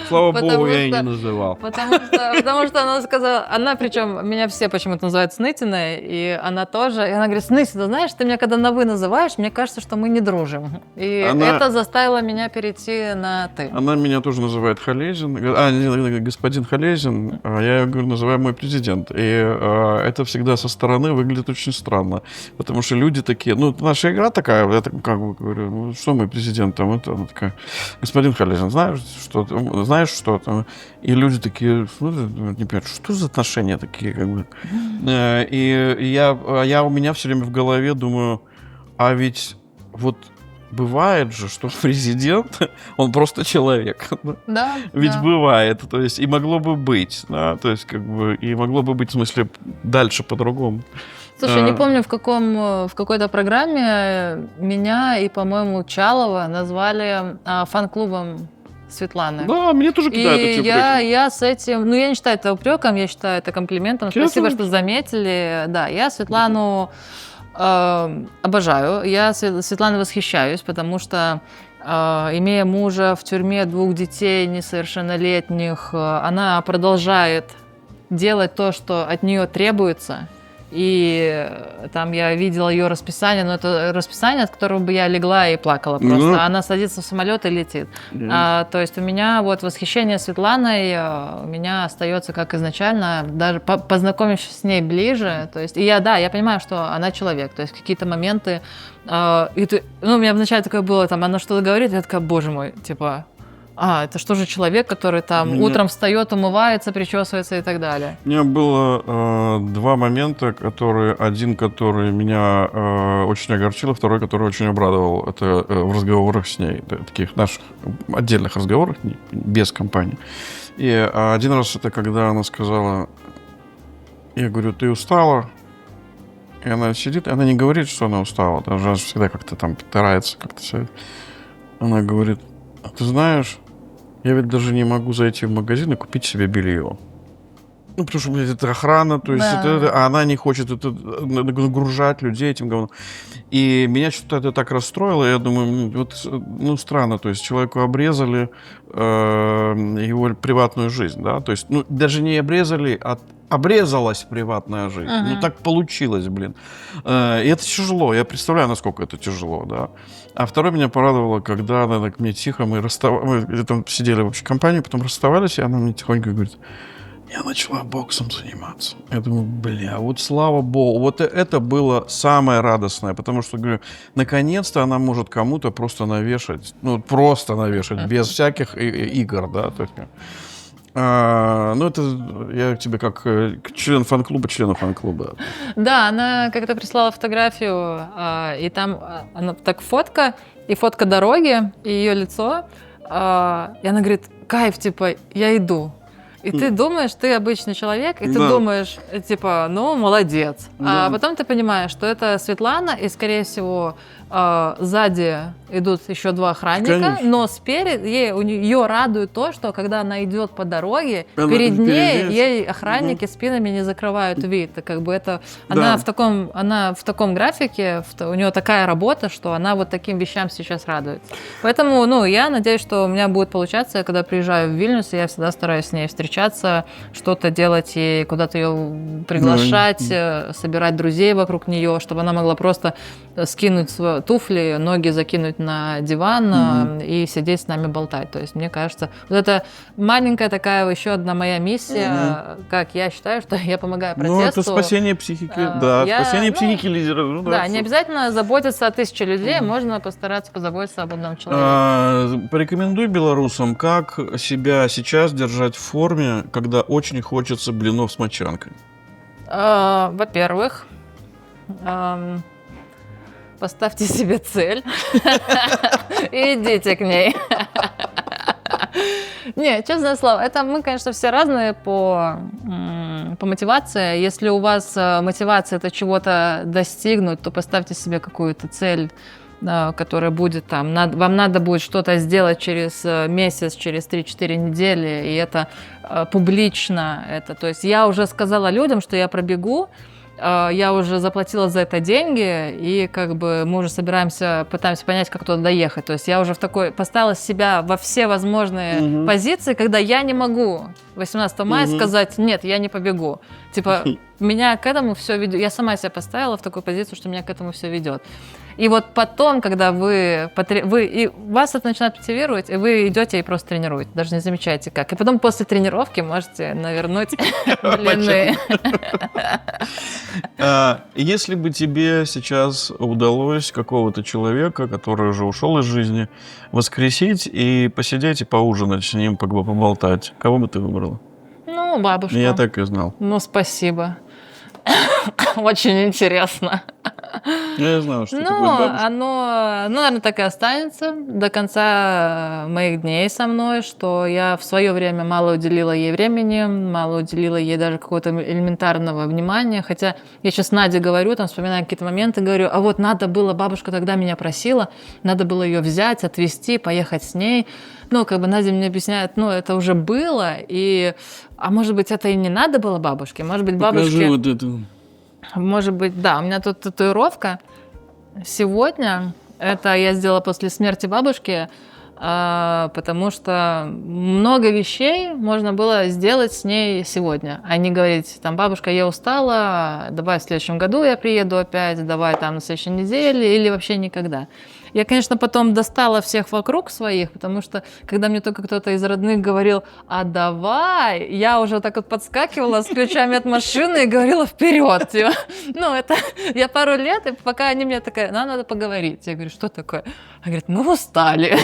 Слава богу, я и не называл. Потому что она сказала, причем меня все почему-то называют Снытиной, и она тоже. И она говорит: Снытина, знаешь, ты меня когда на «вы» называешь, мне кажется, что мы не дружим. И это заставило меня перейти на «ты». Она меня тоже называет Халезин. Господин Халезин. Я ее говорю, называю мой президент. И это всегда со стороны выглядит очень странно. Потому что люди такие, ну, наша игра такая, я так, как бы говорю, ну, что мой президент там, это она такая, господин Халезин, знаешь что-то? И люди такие, не понимают, что за отношения такие, как бы. И у меня все время в голове думаю, а ведь вот бывает же, что президент, он просто человек. Да. Ведь бывает, то есть и могло бы быть, да, то есть как бы и могло бы быть в смысле дальше по-другому. Слушай, не помню, в какой-то программе меня и, по-моему, Чалова назвали фан-клубом Светланы. Да, мне тоже кидают эти упреки. Я с этим... Ну, я не считаю это упреком, я считаю это комплиментом. Спасибо, что заметили. Да, я Светлану обожаю. Я Светланой восхищаюсь, потому что, имея мужа в тюрьме, 2 детей несовершеннолетних, она продолжает делать то, что от нее требуется. и там я видела ее расписание, но это расписание, от которого бы я легла и плакала просто. Она садится в самолет и летит. То есть у меня вот восхищение Светланой у меня остается как изначально, даже познакомившись с ней ближе. То есть, и я понимаю, что она человек. То есть какие-то моменты... у меня вначале такое было, там, она что-то говорит, я такая, боже мой, типа... это что же человек, который там утром встает, умывается, причесывается и так далее? У меня было два момента, один, который меня очень огорчил, второй, который очень обрадовал. Это в разговорах с ней, таких наших отдельных разговорах, без компании. И один раз это когда она сказала, я говорю, ты устала? И она сидит, она не говорит, что она устала, даже она всегда как-то там старается как-то. Она говорит, а ты знаешь, я ведь даже не могу зайти в магазин и купить себе белье. Ну, потому что, блядь, это охрана, то есть, а она не хочет нагружать людей этим говном. И меня что-то это так расстроило, я думаю, странно, то есть, человеку обрезали его приватную жизнь, да, то есть, даже не обрезали, а обрезалась приватная жизнь. Ну, так получилось, блин. И это тяжело, я представляю, насколько это тяжело, да. А второе меня порадовало, когда она так мне тихо, мы там сидели в общей компании, потом расставались, и она мне тихонько говорит, я начала боксом заниматься. Я думаю, вот слава богу, вот это было самое радостное, потому что, говорю, наконец-то она может кому-то просто навешать, без всяких игр, да, то есть, это я тебе как член фан-клуба, члену фан-клуба. Да, она как-то прислала фотографию, и там она так фотка, и фотка дороги, и ее лицо, и она говорит, кайф, типа, я иду. И ты думаешь, ты обычный человек, и ты думаешь, типа, молодец. А потом ты понимаешь, что это Светлана, и, скорее всего, сзади идут еще 2 охранника, конечно. Но спереди ее радует то, что когда она идет по дороге, перед ней ей охранники спинами не закрывают вид. Она в таком графике, у нее такая работа, что она вот таким вещам сейчас радуется. Поэтому, я надеюсь, что у меня будет получаться, я когда приезжаю в Вильнюс, я всегда стараюсь с ней встречаться, что-то делать ей, куда-то ее приглашать, собирать друзей вокруг нее, чтобы она могла просто скинуть свои туфли, ноги закинуть на диван и сидеть с нами болтать. То есть, мне кажется, вот это маленькая такая еще одна моя миссия, как я считаю, что я помогаю протесту. Это спасение психики, спасение психики лидеров. Не обязательно заботиться о 1000 людей, можно постараться позаботиться об одном человеке. Порекомендуй белорусам, как себя сейчас держать в форме, когда очень хочется блинов с мочанкой. Во-первых, поставьте себе цель и идите к ней. Не, честное слово, это мы, конечно, все разные по мотивации. Если у вас мотивация это чего-то достигнуть, то поставьте себе какую-то цель, которая будет там. Вам надо будет что-то сделать через месяц, через 3-4 недели, и это публично. То есть я уже сказала людям, что я пробегу, я уже заплатила за это деньги, и мы уже пытаемся понять, как туда доехать. То есть я уже поставила себя во все возможные позиции, когда я не могу 18 мая сказать, нет, я не побегу. Типа, меня к этому все ведет. Я сама себя поставила в такую позицию, что меня к этому все ведет. И вот потом, когда вас это начинает мотивировать, и вы идете и просто тренируете, даже не замечаете как. И потом после тренировки можете навернуть блины. Если бы тебе сейчас удалось какого-то человека, который уже ушел из жизни, воскресить и посидеть и поужинать с ним, поболтать, кого бы ты выбрала? Бабушку. Я так и знал. Спасибо. Очень интересно. Я знал, что ты будешь бабушка. Оно, наверное, так и останется до конца моих дней со мной, что я в свое время мало уделила ей времени, мало уделила ей даже какого-то элементарного внимания. Хотя я сейчас Наде говорю, вспоминаю какие-то моменты, говорю, а вот надо было, бабушка тогда меня просила, надо было ее взять, отвезти, поехать с ней. Надя мне объясняет, это уже было, а может быть, это и не надо было бабушке, может быть, бабушке... Покажи вот эту. Может быть, да, у меня тут татуировка. Сегодня, это я сделала после смерти бабушки, потому что много вещей можно было сделать с ней сегодня, а не говорить, там, бабушка, я устала, давай в следующем году я приеду опять, давай там на следующей неделе или вообще никогда. Я, конечно, потом достала всех вокруг своих, потому что, когда мне только кто-то из родных говорил, а давай, я уже так вот подскакивала с ключами от машины и говорила вперед. Типа. Ну, это я пару лет, и пока они мне такая, нам надо поговорить. Я говорю, что такое? Она говорит, мы устали.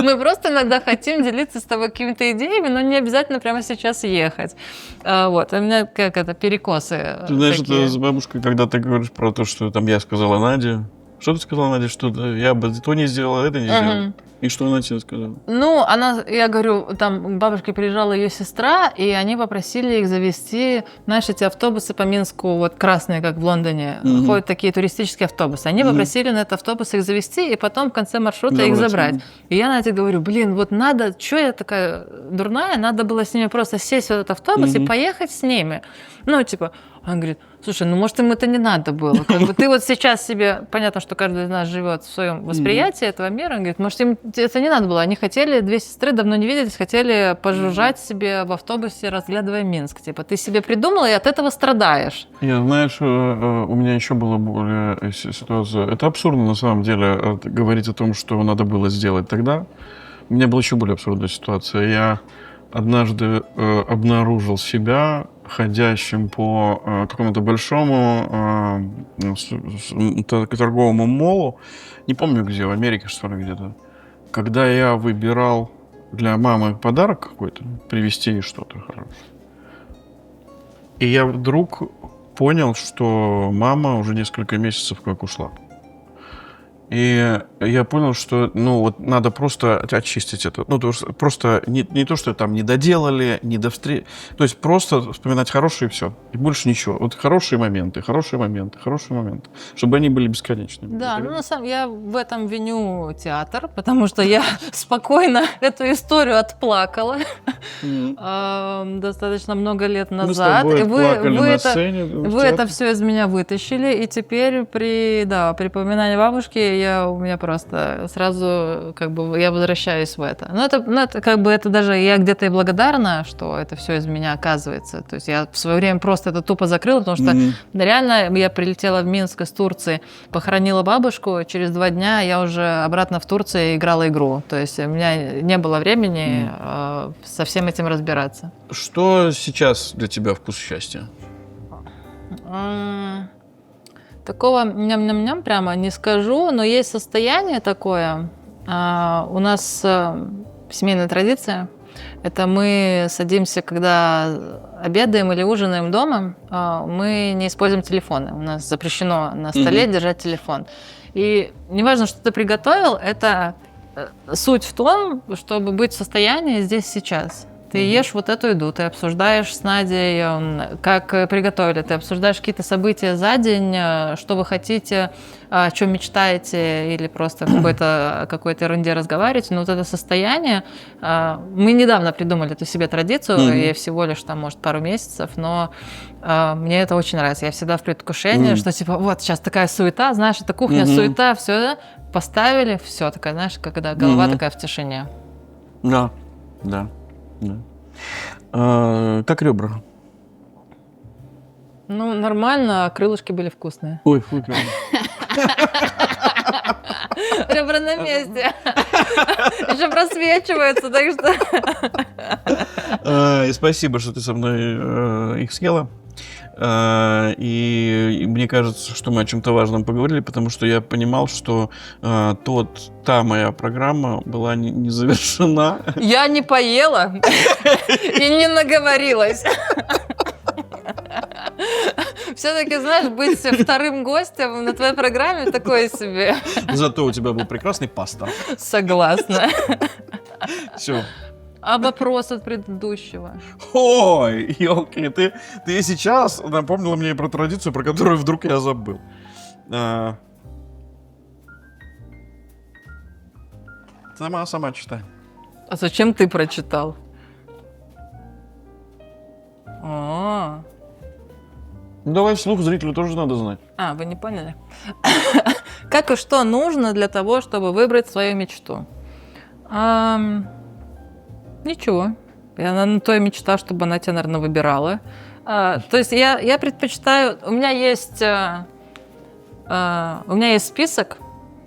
Мы просто иногда хотим делиться с тобой какими-то идеями, но не обязательно прямо сейчас ехать. Вот, у меня как это, перекосы. Ты знаешь, такие. это с бабушкой, когда ты говоришь про то, что там я сказала Наде. Что ты сказала, Надя, что я бы то не сделала, это не сделала? И что она тебе сказала? Ну, я говорю, там к бабушке приезжала ее сестра, и они попросили их завести, знаешь, эти автобусы по Минску, вот красные, как в Лондоне, ходят такие туристические автобусы. Они попросили на этот автобус их завести, и потом в конце маршрута их забрать. И я Наде говорю, блин, вот надо, что я такая дурная, надо было с ними просто сесть в этот автобус и поехать с ними. Ну, типа, он говорит, слушай, ну, может, им это не надо было. Как бы ты вот сейчас себе, понятно, что каждый из нас живет в своем восприятии этого мира, он говорит, может, им это не надо было. Они хотели, две сестры давно не виделись, хотели пожужжать себе в автобусе, разглядывая Минск. Типа, ты себе придумала и от этого страдаешь. Я, знаешь, у меня еще была более ситуация. Это абсурдно, на самом деле, говорить о том, что надо было сделать тогда. У меня была еще более абсурдная ситуация. Я однажды обнаружил себя ходящим по какому-то большому торговому молу, не помню где, в Америке, что ли, где-то, когда я выбирал для мамы подарок какой-то, привезти ей что-то хорошее. И я вдруг понял, что мама уже несколько месяцев как ушла. И я понял, что, ну, вот надо просто очистить это. Ну, то есть просто не то, что там не доделали, не довстретили. То есть просто вспоминать хорошие и все. И больше ничего. Вот хорошие моменты. Чтобы они были бесконечными. Да, ну, на самом деле, я в этом виню театр, потому что я спокойно эту историю отплакала достаточно много лет назад. Мы с тобой плакали на это, сцене. вы это все из меня вытащили, и теперь при упоминании бабушки у меня просто сразу как бы я возвращаюсь в это. Но это как бы это даже я где-то и благодарна, что это все из меня оказывается. То есть я в свое время просто это тупо закрыла, потому что реально я прилетела в Минск из Турции, похоронила бабушку, через 2 дня я уже обратно в Турции играла игру. То есть у меня не было времени со всем этим разбираться. Что сейчас для тебя вкус счастья? Такого ням-ням-ням прямо не скажу, но есть состояние такое. У нас семейная традиция. Это мы садимся, когда обедаем или ужинаем дома, мы не используем телефоны. У нас запрещено на столе держать телефон. И неважно, что ты приготовил, это суть в том, чтобы быть в состоянии здесь сейчас. Ты ешь вот эту еду, ты обсуждаешь с Надей, как приготовили, ты обсуждаешь какие-то события за день, что вы хотите, о чем мечтаете, или просто о какой-то ерунде разговариваете. Но вот это состояние, мы недавно придумали эту себе традицию, ей всего лишь там, может, пару месяцев, но мне это очень нравится. Я всегда в предвкушении, что типа вот сейчас такая суета, знаешь, это кухня, суета, все, поставили, все, такая, знаешь, когда голова такая в тишине. Да. Как ребра? Ну, нормально, а крылышки были вкусные. Ой, фу, как. Ребра на месте. Еще просвечиваются, так что... И спасибо, что ты со мной их съела. И мне кажется, что мы о чем-то важном поговорили, потому что я понимал, что та моя программа была не завершена. Я не поела и не наговорилась. Все-таки, знаешь, быть вторым гостем на твоей программе такое себе. Зато у тебя был прекрасный пастор. Согласна. Все. А вопрос от предыдущего? Ой, елки, ты сейчас напомнила мне про традицию, про которую вдруг я забыл. Сама читай. А зачем ты прочитал? Ну, давай вслух, зрителю тоже надо знать. Вы не поняли? Как и что нужно для того, чтобы выбрать свою мечту? Ничего. Я на то и мечта, чтобы она тебя, наверное, выбирала. То есть я предпочитаю... У меня есть список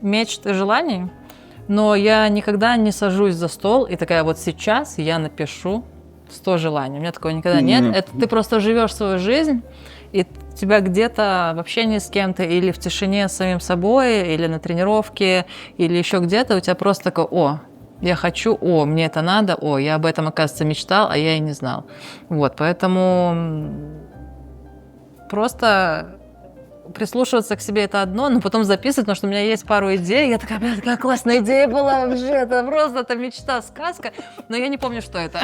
мечт и желаний, но я никогда не сажусь за стол и такая, вот сейчас я напишу 100 желаний. У меня такого никогда нет. Это ты просто живешь свою жизнь, и тебя где-то в общении с кем-то или в тишине с самим собой, или на тренировке, или еще где-то у тебя просто такое, я хочу, мне это надо, я об этом, оказывается, мечтал, а я и не знал. Вот, поэтому просто прислушиваться к себе это одно, но потом записывать, потому что у меня есть пару идей. Я такая, блядь, какая классная идея была вообще, это просто это мечта, сказка, но я не помню, что это.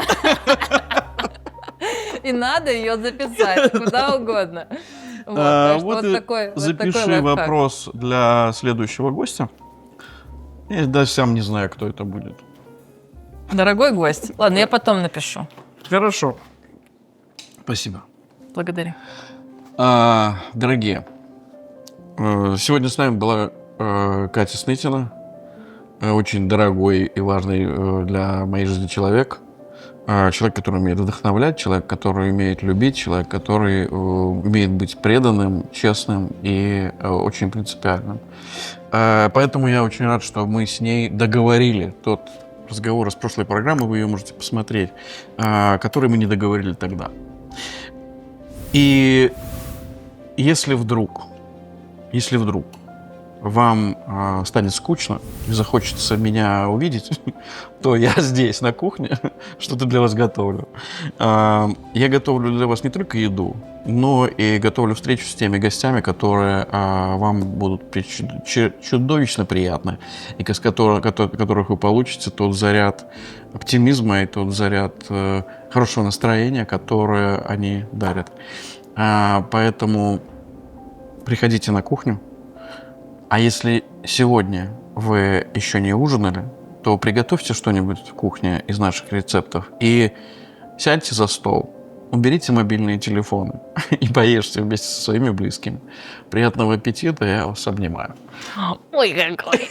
И надо ее записать куда угодно. Запиши вопрос для следующего гостя. Я даже сам не знаю, кто это будет. Дорогой гость. Ладно, я потом напишу. Хорошо. Спасибо. Благодарю. Дорогие, сегодня с нами была Катя Снытина, очень дорогой и важный для моей жизни человек. Человек, который умеет вдохновлять, человек, который умеет любить, человек, который умеет быть преданным, честным и очень принципиальным. Поэтому я очень рад, что мы с ней договорили тот разговор из прошлой программы, вы ее можете посмотреть, который мы не договорили тогда. И если вдруг вам станет скучно и захочется меня увидеть, то я здесь, на кухне, что-то для вас готовлю. Я готовлю для вас не только еду, но и готовлю встречу с теми гостями, которые вам будут чудовищно приятны, и из которых вы получите тот заряд оптимизма и тот заряд хорошего настроения, которое они дарят. Поэтому приходите на кухню. А если сегодня вы еще не ужинали, то приготовьте что-нибудь в кухне из наших рецептов и сядьте за стол, уберите мобильные телефоны и поешьте вместе со своими близкими. Приятного аппетита, я вас обнимаю. Ой, какой!